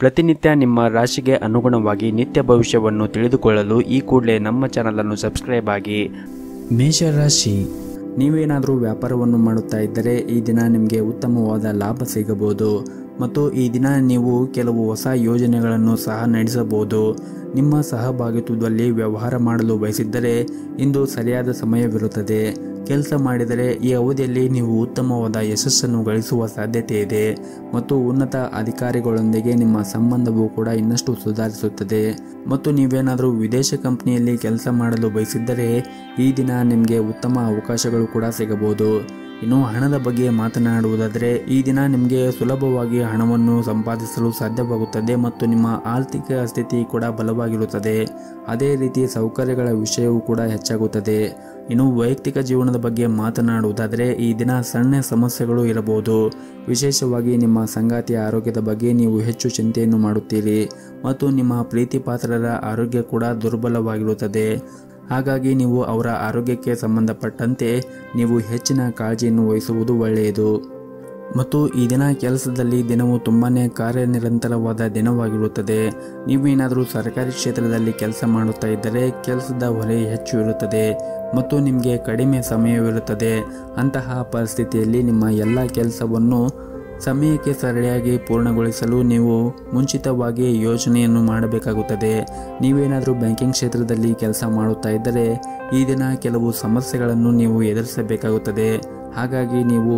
ಪ್ರತಿನಿತ್ಯ ನಿಮ್ಮ ರಾಶಿಗೆ ಅನುಗುಣವಾಗಿ ನಿತ್ಯ ಭವಿಷ್ಯವನ್ನು ತಿಳಿದುಕೊಳ್ಳಲು ಈ ಕೂಡಲೇ ನಮ್ಮ ಚಾನಲನ್ನು ಸಬ್ಸ್ಕ್ರೈಬ್ ಆಗಿ. ಮೇಷರಾಶಿ, ನೀವೇನಾದರೂ ವ್ಯಾಪಾರವನ್ನು ಮಾಡುತ್ತಾ ಇದ್ದರೆ ಈ ದಿನ ನಿಮಗೆ ಉತ್ತಮವಾದ ಲಾಭ ಸಿಗಬಹುದು ಮತ್ತು ಈ ದಿನ ನೀವು ಕೆಲವು ಹೊಸ ಯೋಜನೆಗಳನ್ನು ಸಹ ನಡೆಸಬಹುದು. ನಿಮ್ಮ ಸಹಭಾಗಿತ್ವದಲ್ಲಿ ವ್ಯವಹಾರ ಮಾಡಲು ಬಯಸಿದ್ದರೆ ಇಂದು ಸರಿಯಾದ ಸಮಯವಿರುತ್ತದೆ. ಕೆಲಸ ಮಾಡಿದರೆ ಈ ಅವಧಿಯಲ್ಲಿ ನೀವು ಉತ್ತಮವಾದ ಯಶಸ್ಸನ್ನು ಗಳಿಸುವ ಸಾಧ್ಯತೆ ಇದೆ ಮತ್ತು ಉನ್ನತ ಅಧಿಕಾರಿಗಳೊಂದಿಗೆ ನಿಮ್ಮ ಸಂಬಂಧವು ಕೂಡ ಇನ್ನಷ್ಟು ಸುಧಾರಿಸುತ್ತದೆ. ಮತ್ತು ನೀವೇನಾದರೂ ವಿದೇಶ ಕಂಪನಿಯಲ್ಲಿ ಕೆಲಸ ಮಾಡಲು ಬಯಸಿದ್ದರೆ ಈ ದಿನ ನಿಮಗೆ ಉತ್ತಮ ಅವಕಾಶಗಳು ಕೂಡ ಸಿಗಬಹುದು. ಇನ್ನು ಹಣದ ಬಗ್ಗೆ ಮಾತನಾಡುವುದಾದರೆ ಈ ದಿನ ನಿಮಗೆ ಸುಲಭವಾಗಿ ಹಣವನ್ನು ಸಂಪಾದಿಸಲು ಸಾಧ್ಯವಾಗುತ್ತದೆ ಮತ್ತು ನಿಮ್ಮ ಆರ್ಥಿಕ ಸ್ಥಿತಿ ಕೂಡ ಬಲವಾಗಿರುತ್ತದೆ. ಅದೇ ರೀತಿ ಸೌಕರ್ಯಗಳ ವಿಷಯವೂ ಕೂಡ ಹೆಚ್ಚಾಗುತ್ತದೆ. ಇನ್ನು ವೈಯಕ್ತಿಕ ಜೀವನದ ಬಗ್ಗೆ ಮಾತನಾಡುವುದಾದರೆ ಈ ದಿನ ಸಣ್ಣ ಸಮಸ್ಯೆಗಳು ಇರಬಹುದು. ವಿಶೇಷವಾಗಿ ನಿಮ್ಮ ಸಂಗಾತಿಯ ಆರೋಗ್ಯದ ಬಗ್ಗೆ ನೀವು ಹೆಚ್ಚು ಚಿಂತೆಯನ್ನು ಮಾಡುತ್ತೀರಿ ಮತ್ತು ನಿಮ್ಮ ಪ್ರೀತಿ ಪಾತ್ರರ ಆರೋಗ್ಯ ಕೂಡ ದುರ್ಬಲವಾಗಿರುತ್ತದೆ. ಹಾಗಾಗಿ ನೀವು ಅವರ ಆರೋಗ್ಯಕ್ಕೆ ಸಂಬಂಧಪಟ್ಟಂತೆ ನೀವು ಹೆಚ್ಚಿನ ಕಾಳಜಿಯನ್ನು ವಹಿಸುವುದು ಒಳ್ಳೆಯದು. ಮತ್ತು ಈ ದಿನ ಕೆಲಸದಲ್ಲಿ ದಿನವು ತುಂಬಾ ಕಾರ್ಯನಿರಂತರವಾದ ದಿನವಾಗಿರುತ್ತದೆ. ನೀವೇನಾದರೂ ಸರ್ಕಾರಿ ಕ್ಷೇತ್ರದಲ್ಲಿ ಕೆಲಸ ಮಾಡುತ್ತಾ ಇದ್ದರೆ ಕೆಲಸದ ಹೊರೆ ಹೆಚ್ಚು ಇರುತ್ತದೆ ಮತ್ತು ನಿಮಗೆ ಕಡಿಮೆ ಸಮಯವಿರುತ್ತದೆ. ಅಂತಹ ಪರಿಸ್ಥಿತಿಯಲ್ಲಿ ನಿಮ್ಮ ಎಲ್ಲ ಕೆಲಸವನ್ನು ಸಮಯಕ್ಕೆ ಸರಿಯಾಗಿ ಪೂರ್ಣಗೊಳಿಸಲು ನೀವು ಮುಂಚಿತವಾಗಿ ಯೋಜನೆಯನ್ನು ಮಾಡಬೇಕಾಗುತ್ತದೆ. ನೀವೇನಾದರೂ ಬ್ಯಾಂಕಿಂಗ್ ಕ್ಷೇತ್ರದಲ್ಲಿ ಕೆಲಸ ಮಾಡುತ್ತಾ ಇದ್ದರೆ ಈ ದಿನ ಕೆಲವು ಸಮಸ್ಯೆಗಳನ್ನು ನೀವು ಎದುರಿಸಬೇಕಾಗುತ್ತದೆ. ಹಾಗಾಗಿ ನೀವು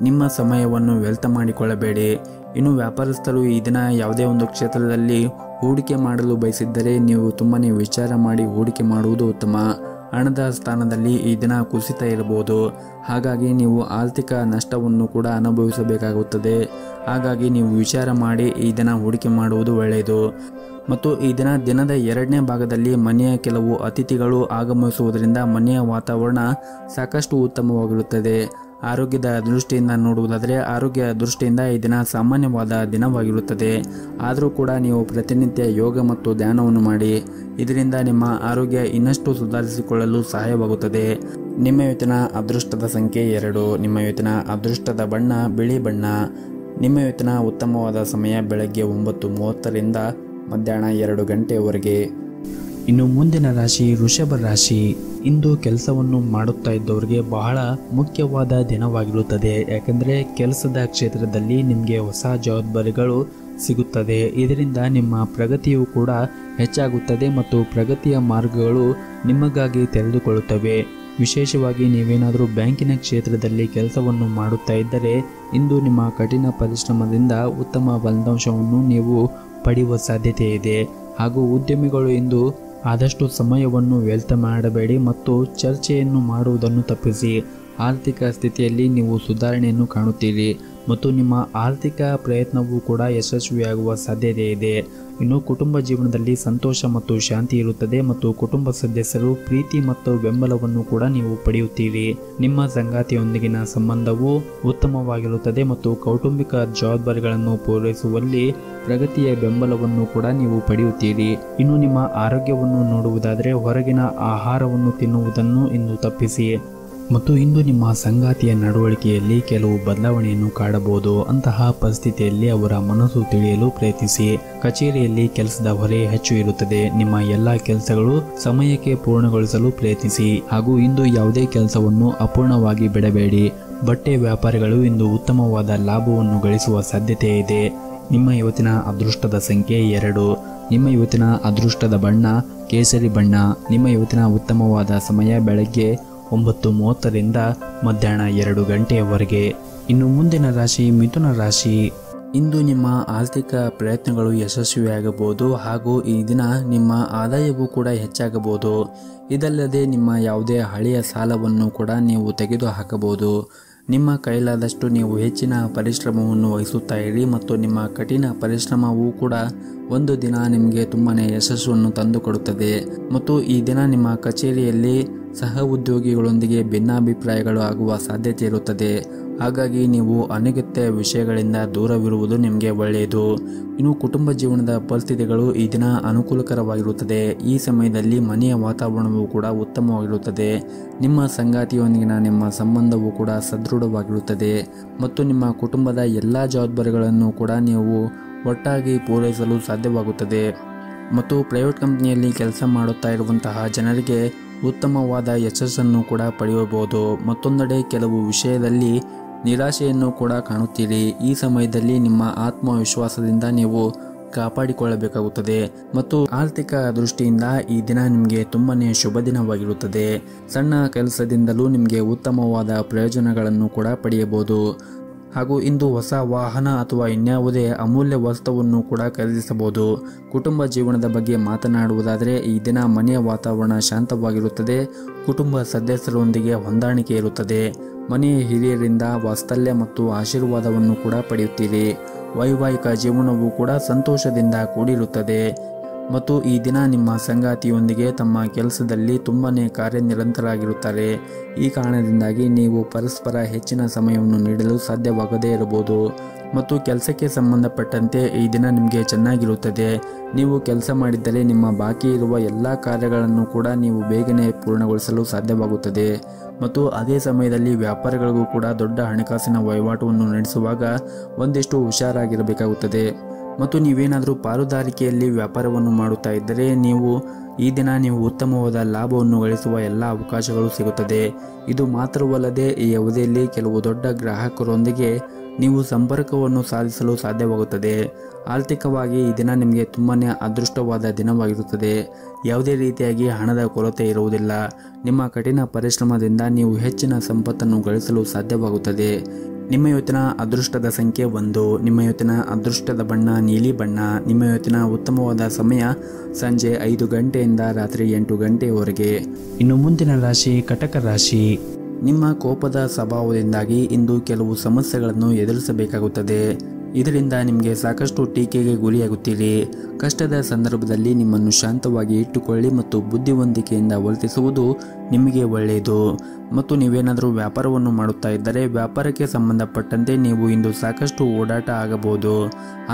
ನಿಮ್ಮ ಸಮಯವನ್ನು ವ್ಯರ್ಥ ಮಾಡಿಕೊಳ್ಳಬೇಡಿ. ಇನ್ನು ವ್ಯಾಪಾರಸ್ಥರು ಈ ದಿನ ಯಾವುದೇ ಒಂದು ಕ್ಷೇತ್ರದಲ್ಲಿ ಹೂಡಿಕೆ ಮಾಡಲು ಬಯಸಿದ್ದರೆ ನೀವು ತುಂಬಾ ವಿಚಾರ ಮಾಡಿ ಹೂಡಿಕೆ ಮಾಡುವುದು ಉತ್ತಮ. ಹಣದ ಸ್ಥಾನದಲ್ಲಿ ಈ ದಿನ ಕುಸಿತ ಇರಬಹುದು. ಹಾಗಾಗಿ ನೀವು ಆರ್ಥಿಕ ನಷ್ಟವನ್ನು ಕೂಡ ಅನುಭವಿಸಬೇಕಾಗುತ್ತದೆ. ಹಾಗಾಗಿ ನೀವು ವಿಚಾರ ಮಾಡಿ ಈ ದಿನ ಹೂಡಿಕೆ ಮಾಡುವುದು ಒಳ್ಳೆಯದು. ಮತ್ತು ಈ ದಿನದ ಎರಡನೇ ಭಾಗದಲ್ಲಿ ಮನೆಯ ಕೆಲವು ಅತಿಥಿಗಳು ಆಗಮಿಸುವುದರಿಂದ ಮನೆಯ ವಾತಾವರಣ ಸಾಕಷ್ಟು ಉತ್ತಮವಾಗಿರುತ್ತದೆ. ಆರೋಗ್ಯದ ದೃಷ್ಟಿಯಿಂದ ನೋಡುವುದಾದರೆ ಆರೋಗ್ಯ ದೃಷ್ಟಿಯಿಂದ ಈ ದಿನ ಸಾಮಾನ್ಯವಾದ ದಿನವಾಗಿರುತ್ತದೆ. ಆದರೂ ಕೂಡ ನೀವು ಪ್ರತಿನಿತ್ಯ ಯೋಗ ಮತ್ತು ಧ್ಯಾನವನ್ನು ಮಾಡಿ. ಇದರಿಂದ ನಿಮ್ಮ ಆರೋಗ್ಯ ಇನ್ನಷ್ಟು ಸುಧಾರಿಸಿಕೊಳ್ಳಲು ಸಹಾಯವಾಗುತ್ತದೆ. ನಿಮ್ಮ ಇವತ್ತಿನ ಅದೃಷ್ಟದ ಸಂಖ್ಯೆ 2. ನಿಮ್ಮ ಇವತ್ತಿನ ಅದೃಷ್ಟದ ಬಣ್ಣ ಬಿಳಿ ಬಣ್ಣ. ನಿಮ್ಮ ಇವತ್ತಿನ ಉತ್ತಮವಾದ ಸಮಯ ಬೆಳಗ್ಗೆ 9:30ರಿಂದ ಮಧ್ಯಾಹ್ನ 2 ಗಂಟೆಯವರೆಗೆ. ಇನ್ನು ಮುಂದಿನ ರಾಶಿ ವೃಷಭ ರಾಶಿ. ಇಂದು ಕೆಲಸವನ್ನು ಮಾಡುತ್ತಾ ಇದ್ದವರಿಗೆ ಬಹಳ ಮುಖ್ಯವಾದ ದಿನವಾಗಿರುತ್ತದೆ. ಯಾಕೆಂದರೆ ಕೆಲಸದ ಕ್ಷೇತ್ರದಲ್ಲಿ ನಿಮಗೆ ಹೊಸ ಜವಾಬ್ದಾರಿಗಳು ಸಿಗುತ್ತದೆ. ಇದರಿಂದ ನಿಮ್ಮ ಪ್ರಗತಿಯು ಕೂಡ ಹೆಚ್ಚಾಗುತ್ತದೆ ಮತ್ತು ಪ್ರಗತಿಯ ಮಾರ್ಗಗಳು ನಿಮಗಾಗಿ ತೆರೆದುಕೊಳ್ಳುತ್ತವೆ. ವಿಶೇಷವಾಗಿ ನೀವೇನಾದರೂ ಬ್ಯಾಂಕಿನ ಕ್ಷೇತ್ರದಲ್ಲಿ ಕೆಲಸವನ್ನು ಮಾಡುತ್ತಾ ಇದ್ದರೆ ಇಂದು ನಿಮ್ಮ ಕಠಿಣ ಪರಿಶ್ರಮದಿಂದ ಉತ್ತಮ ಫಲಿತಾಂಶವನ್ನು ನೀವು ಪಡೆಯುವ ಸಾಧ್ಯತೆ ಇದೆ. ಹಾಗೂ ಉದ್ಯಮಿಗಳು ಇಂದು ಆದಷ್ಟು ಸಮಯವನ್ನು ವ್ಯರ್ಥ ಮಾಡಬೇಡಿ ಮತ್ತು ಚರ್ಚೆಯನ್ನು ಮಾಡುವುದನ್ನು ತಪ್ಪಿಸಿ. ಆರ್ಥಿಕ ಸ್ಥಿತಿಯಲ್ಲಿ ನೀವು ಸುಧಾರಣೆಯನ್ನು ಕಾಣುತ್ತೀರಿ ಮತ್ತು ನಿಮ್ಮ ಆರ್ಥಿಕ ಪ್ರಯತ್ನವೂ ಕೂಡ ಯಶಸ್ವಿಯಾಗುವ ಸಾಧ್ಯತೆ ಇದೆ. ಇನ್ನು ಕುಟುಂಬ ಜೀವನದಲ್ಲಿ ಸಂತೋಷ ಮತ್ತು ಶಾಂತಿ ಇರುತ್ತದೆ ಮತ್ತು ಕುಟುಂಬ ಸದಸ್ಯರು ಪ್ರೀತಿ ಮತ್ತು ಬೆಂಬಲವನ್ನು ಕೂಡ ನೀವು ಪಡೆಯುತ್ತೀರಿ. ನಿಮ್ಮ ಸಂಗಾತಿಯೊಂದಿಗಿನ ಸಂಬಂಧವು ಉತ್ತಮವಾಗಿರುತ್ತದೆ ಮತ್ತು ಕೌಟುಂಬಿಕ ಜವಾಬ್ದಾರಿಗಳನ್ನು ಪೂರೈಸುವಲ್ಲಿ ಪ್ರಗತಿಯ ಬೆಂಬಲವನ್ನು ಕೂಡ ನೀವು ಪಡೆಯುತ್ತೀರಿ. ಇನ್ನು ನಿಮ್ಮ ಆರೋಗ್ಯವನ್ನು ನೋಡುವುದಾದರೆ ಹೊರಗಿನ ಆಹಾರವನ್ನು ತಿನ್ನುವುದನ್ನು ಇಂದು ತಪ್ಪಿಸಿ. ಮತ್ತು ಇಂದು ನಿಮ್ಮ ಸಂಗಾತಿಯ ನಡವಳಿಕೆಯಲ್ಲಿ ಕೆಲವು ಬದಲಾವಣೆಯನ್ನು ಕಾಣಬಹುದು. ಅಂತಹ ಪರಿಸ್ಥಿತಿಯಲ್ಲಿ ಅವರ ಮನಸ್ಸು ತಿಳಿಯಲು ಪ್ರಯತ್ನಿಸಿ. ಕಚೇರಿಯಲ್ಲಿ ಕೆಲಸದ ಹೊರೆ ಹೆಚ್ಚು ಇರುತ್ತದೆ. ನಿಮ್ಮ ಎಲ್ಲ ಕೆಲಸಗಳು ಸಮಯಕ್ಕೆ ಪೂರ್ಣಗೊಳಿಸಲು ಪ್ರಯತ್ನಿಸಿ ಹಾಗೂ ಇಂದು ಯಾವುದೇ ಕೆಲಸವನ್ನು ಅಪೂರ್ಣವಾಗಿ ಬಿಡಬೇಡಿ. ಬಟ್ಟೆ ವ್ಯಾಪಾರಿಗಳು ಇಂದು ಉತ್ತಮವಾದ ಲಾಭವನ್ನು ಗಳಿಸುವ ಸಾಧ್ಯತೆ ಇದೆ. ನಿಮ್ಮ ಇವತ್ತಿನ ಅದೃಷ್ಟದ ಸಂಖ್ಯೆ 2. ನಿಮ್ಮ ಇವತ್ತಿನ ಅದೃಷ್ಟದ ಬಣ್ಣ ಕೇಸರಿ ಬಣ್ಣ. ನಿಮ್ಮ ಇವತ್ತಿನ ಉತ್ತಮವಾದ ಸಮಯ ಬೆಳಗ್ಗೆ 9:30ರಿಂದ ಮಧ್ಯಾಹ್ನ 2 ಗಂಟೆಯವರೆಗೆ. ಇನ್ನು ಮುಂದಿನ ರಾಶಿ ಮಿಥುನ ರಾಶಿ. ಇಂದು ನಿಮ್ಮ ಆರ್ಥಿಕ ಪ್ರಯತ್ನಗಳು ಯಶಸ್ವಿಯಾಗಬಹುದು ಹಾಗೂ ಈ ದಿನ ನಿಮ್ಮ ಆದಾಯವೂ ಕೂಡ ಹೆಚ್ಚಾಗಬಹುದು. ಇದಲ್ಲದೆ ನಿಮ್ಮ ಯಾವುದೇ ಹಳೆಯ ಸಾಲವನ್ನು ಕೂಡ ನೀವು ತೆಗೆದು ಹಾಕಬಹುದು. ನಿಮ್ಮ ಕೈಲಾದಷ್ಟು ನೀವು ಹೆಚ್ಚಿನ ಪರಿಶ್ರಮವನ್ನು ವಹಿಸುತ್ತಾ ಇರಿ ಮತ್ತು ನಿಮ್ಮ ಕಠಿಣ ಪರಿಶ್ರಮವೂ ಕೂಡ ಒಂದು ದಿನ ನಿಮಗೆ ತುಂಬಾ ಯಶಸ್ಸನ್ನು ತಂದುಕೊಡುತ್ತದೆ. ಮತ್ತು ಈ ದಿನ ನಿಮ್ಮ ಕಚೇರಿಯಲ್ಲಿ ಸಹ ಉದ್ಯೋಗಿಗಳೊಂದಿಗೆ ಭಿನ್ನಾಭಿಪ್ರಾಯಗಳು ಆಗುವ ಸಾಧ್ಯತೆ ಇರುತ್ತದೆ. ಹಾಗಾಗಿ ನೀವು ಅನಗತ್ಯ ವಿಷಯಗಳಿಂದ ದೂರವಿರುವುದು ನಿಮಗೆ ಒಳ್ಳೆಯದು. ಇನ್ನು ಕುಟುಂಬ ಜೀವನದ ಪರಿಸ್ಥಿತಿಗಳು ಈ ದಿನ ಅನುಕೂಲಕರವಾಗಿರುತ್ತದೆ. ಈ ಸಮಯದಲ್ಲಿ ಮನೆಯ ವಾತಾವರಣವು ಕೂಡ ಉತ್ತಮವಾಗಿರುತ್ತದೆ. ನಿಮ್ಮ ಸಂಗಾತಿಯೊಂದಿಗಿನ ನಿಮ್ಮ ಸಂಬಂಧವು ಕೂಡ ಸದೃಢವಾಗಿರುತ್ತದೆ ಮತ್ತು ನಿಮ್ಮ ಕುಟುಂಬದ ಎಲ್ಲ ಜವಾಬ್ದಾರಿಗಳನ್ನು ಕೂಡ ನೀವು ಒಟ್ಟಾಗಿ ಪೂರೈಸಲು ಸಾಧ್ಯವಾಗುತ್ತದೆ. ಮತ್ತು ಪ್ರೈವೇಟ್ ಕಂಪ್ನಿಯಲ್ಲಿ ಕೆಲಸ ಮಾಡುತ್ತಾ ಇರುವಂತಹ ಜನರಿಗೆ ಉತ್ತಮವಾದ ಯಶಸ್ಸನ್ನು ಕೂಡ ಪಡೆಯಬಹುದು. ಮತ್ತೊಂದೆಡೆ ಕೆಲವು ವಿಷಯದಲ್ಲಿ ನಿರಾಶೆಯನ್ನು ಕೂಡ ಕಾಣುತ್ತೀರಿ. ಈ ಸಮಯದಲ್ಲಿ ನಿಮ್ಮ ಆತ್ಮವಿಶ್ವಾಸದಿಂದ ನೀವು ಕಾಪಾಡಿಕೊಳ್ಳಬೇಕಾಗುತ್ತದೆ. ಮತ್ತು ಆರ್ಥಿಕ ದೃಷ್ಟಿಯಿಂದ ಈ ದಿನ ನಿಮಗೆ ತುಂಬಾನೇ ಶುಭ ದಿನವಾಗಿರುತ್ತದೆ. ಸಣ್ಣ ಕೆಲಸದಿಂದಲೂ ನಿಮಗೆ ಉತ್ತಮವಾದ ಪ್ರಯೋಜನಗಳನ್ನು ಕೂಡ ಪಡೆಯಬಹುದು. ಹಾಗೂ ಇಂದು ಹೊಸ ವಾಹನ ಅಥವಾ ಇನ್ಯಾವುದೇ ಅಮೂಲ್ಯ ವಸ್ತುವನ್ನು ಕೂಡ ಖರೀದಿಸಬಹುದು. ಕುಟುಂಬ ಜೀವನದ ಬಗ್ಗೆ ಮಾತನಾಡುವುದಾದರೆ ಈ ದಿನ ಮನೆಯ ವಾತಾವರಣ ಶಾಂತವಾಗಿರುತ್ತದೆ. ಕುಟುಂಬ ಸದಸ್ಯರೊಂದಿಗೆ ಹೊಂದಾಣಿಕೆ ಇರುತ್ತದೆ. ಮನೆಯ ಹಿರಿಯರಿಂದ ವಾತ್ಸಲ್ಯ ಮತ್ತು ಆಶೀರ್ವಾದವನ್ನು ಕೂಡ ಪಡೆಯುತ್ತೀರಿ. ವೈವಾಹಿಕ ಜೀವನವೂ ಕೂಡ ಸಂತೋಷದಿಂದ ಕೂಡಿರುತ್ತದೆ. ಮತ್ತು ಈ ದಿನ ನಿಮ್ಮ ಸಂಗಾತಿಯೊಂದಿಗೆ ತಮ್ಮ ಕೆಲಸದಲ್ಲಿ ತುಂಬಾನೇ ಕಾರ್ಯನಿರತರಾಗಿರುತ್ತಾರೆ. ಈ ಕಾರಣದಿಂದಾಗಿ ನೀವು ಪರಸ್ಪರ ಹೆಚ್ಚಿನ ಸಮಯವನ್ನು ನೀಡಲು ಸಾಧ್ಯವಾಗದೇ ಇರಬಹುದು. ಮತ್ತು ಕೆಲಸಕ್ಕೆ ಸಂಬಂಧಪಟ್ಟಂತೆ ಈ ದಿನ ನಿಮಗೆ ಚೆನ್ನಾಗಿರುತ್ತದೆ. ನೀವು ಕೆಲಸ ಮಾಡಿದ್ದರೆ ನಿಮ್ಮ ಬಾಕಿ ಇರುವ ಎಲ್ಲ ಕಾರ್ಯಗಳನ್ನು ಕೂಡ ನೀವು ಬೇಗನೆ ಪೂರ್ಣಗೊಳಿಸಲು ಸಾಧ್ಯವಾಗುತ್ತದೆ. ಮತ್ತು ಅದೇ ಸಮಯದಲ್ಲಿ ವ್ಯಾಪಾರಿಗಳಿಗೂ ಕೂಡ ದೊಡ್ಡ ಹಣಕಾಸಿನ ವಹಿವಾಟವನ್ನು ನಡೆಸುವಾಗ ಒಂದಿಷ್ಟು ಹುಷಾರಾಗಿರಬೇಕಾಗುತ್ತದೆ. ಮತ್ತು ನೀವೇನಾದರೂ ಪಾಲುದಾರಿಕೆಯಲ್ಲಿ ವ್ಯಾಪಾರವನ್ನು ಮಾಡುತ್ತಾ ಇದ್ದರೆ ಈ ದಿನ ನೀವು ಉತ್ತಮವಾದ ಲಾಭವನ್ನು ಗಳಿಸುವ ಎಲ್ಲ ಅವಕಾಶಗಳು ಸಿಗುತ್ತದೆ. ಇದು ಮಾತ್ರವಲ್ಲದೆ ಈ ಅವಧಿಯಲ್ಲಿ ಕೆಲವು ದೊಡ್ಡ ಗ್ರಾಹಕರೊಂದಿಗೆ ನೀವು ಸಂಪರ್ಕವನ್ನು ಸಾಧಿಸಲು ಸಾಧ್ಯವಾಗುತ್ತದೆ. ಆರ್ಥಿಕವಾಗಿ ಈ ದಿನ ನಿಮಗೆ ತುಂಬಾನೇ ಅದೃಷ್ಟವಾದ ದಿನವಾಗಿರುತ್ತದೆ. ಯಾವುದೇ ರೀತಿಯಾಗಿ ಹಣದ ಕೊರತೆ ಇರುವುದಿಲ್ಲ. ನಿಮ್ಮ ಕಠಿಣ ಪರಿಶ್ರಮದಿಂದ ನೀವು ಹೆಚ್ಚಿನ ಸಂಪತ್ತನ್ನು ಗಳಿಸಲು ಸಾಧ್ಯವಾಗುತ್ತದೆ. ನಿಮ್ಮ ಇವತ್ತಿನ ಅದೃಷ್ಟದ ಸಂಖ್ಯೆ 1. ನಿಮ್ಮ ಇವತ್ತಿನ ಅದೃಷ್ಟದ ಬಣ್ಣ ನೀಲಿ ಬಣ್ಣ. ನಿಮ್ಮ ಇವತ್ತಿನ ಉತ್ತಮವಾದ ಸಮಯ ಸಂಜೆ 5 ಗಂಟೆಯಿಂದ ರಾತ್ರಿ 8 ಗಂಟೆಯವರೆಗೆ. ಇನ್ನು ಮುಂದಿನ ರಾಶಿ ಕಟಕ ರಾಶಿ. ನಿಮ್ಮ ಕೋಪದ ಸ್ವಭಾವದಿಂದಾಗಿ ಇಂದು ಕೆಲವು ಸಮಸ್ಯೆಗಳನ್ನು ಎದುರಿಸಬೇಕಾಗುತ್ತದೆ. ಇದರಿಂದ ನಿಮಗೆ ಸಾಕಷ್ಟು ಟೀಕೆಗೆ ಗುರಿಯಾಗುತ್ತೀರಿ. ಕಷ್ಟದ ಸಂದರ್ಭದಲ್ಲಿ ನಿಮ್ಮನ್ನು ಶಾಂತವಾಗಿ ಇಟ್ಟುಕೊಳ್ಳಿ ಮತ್ತು ಬುದ್ಧಿವಂತಿಕೆಯಿಂದ ವರ್ತಿಸುವುದು ನಿಮಗೆ ಒಳ್ಳೆಯದು. ಮತ್ತು ನೀವೇನಾದರೂ ವ್ಯಾಪಾರವನ್ನು ಮಾಡುತ್ತಾ ಇದ್ದರೆ ವ್ಯಾಪಾರಕ್ಕೆ ಸಂಬಂಧಪಟ್ಟಂತೆ ನೀವು ಇಂದು ಸಾಕಷ್ಟು ಓಡಾಟ ಆಗಬಹುದು.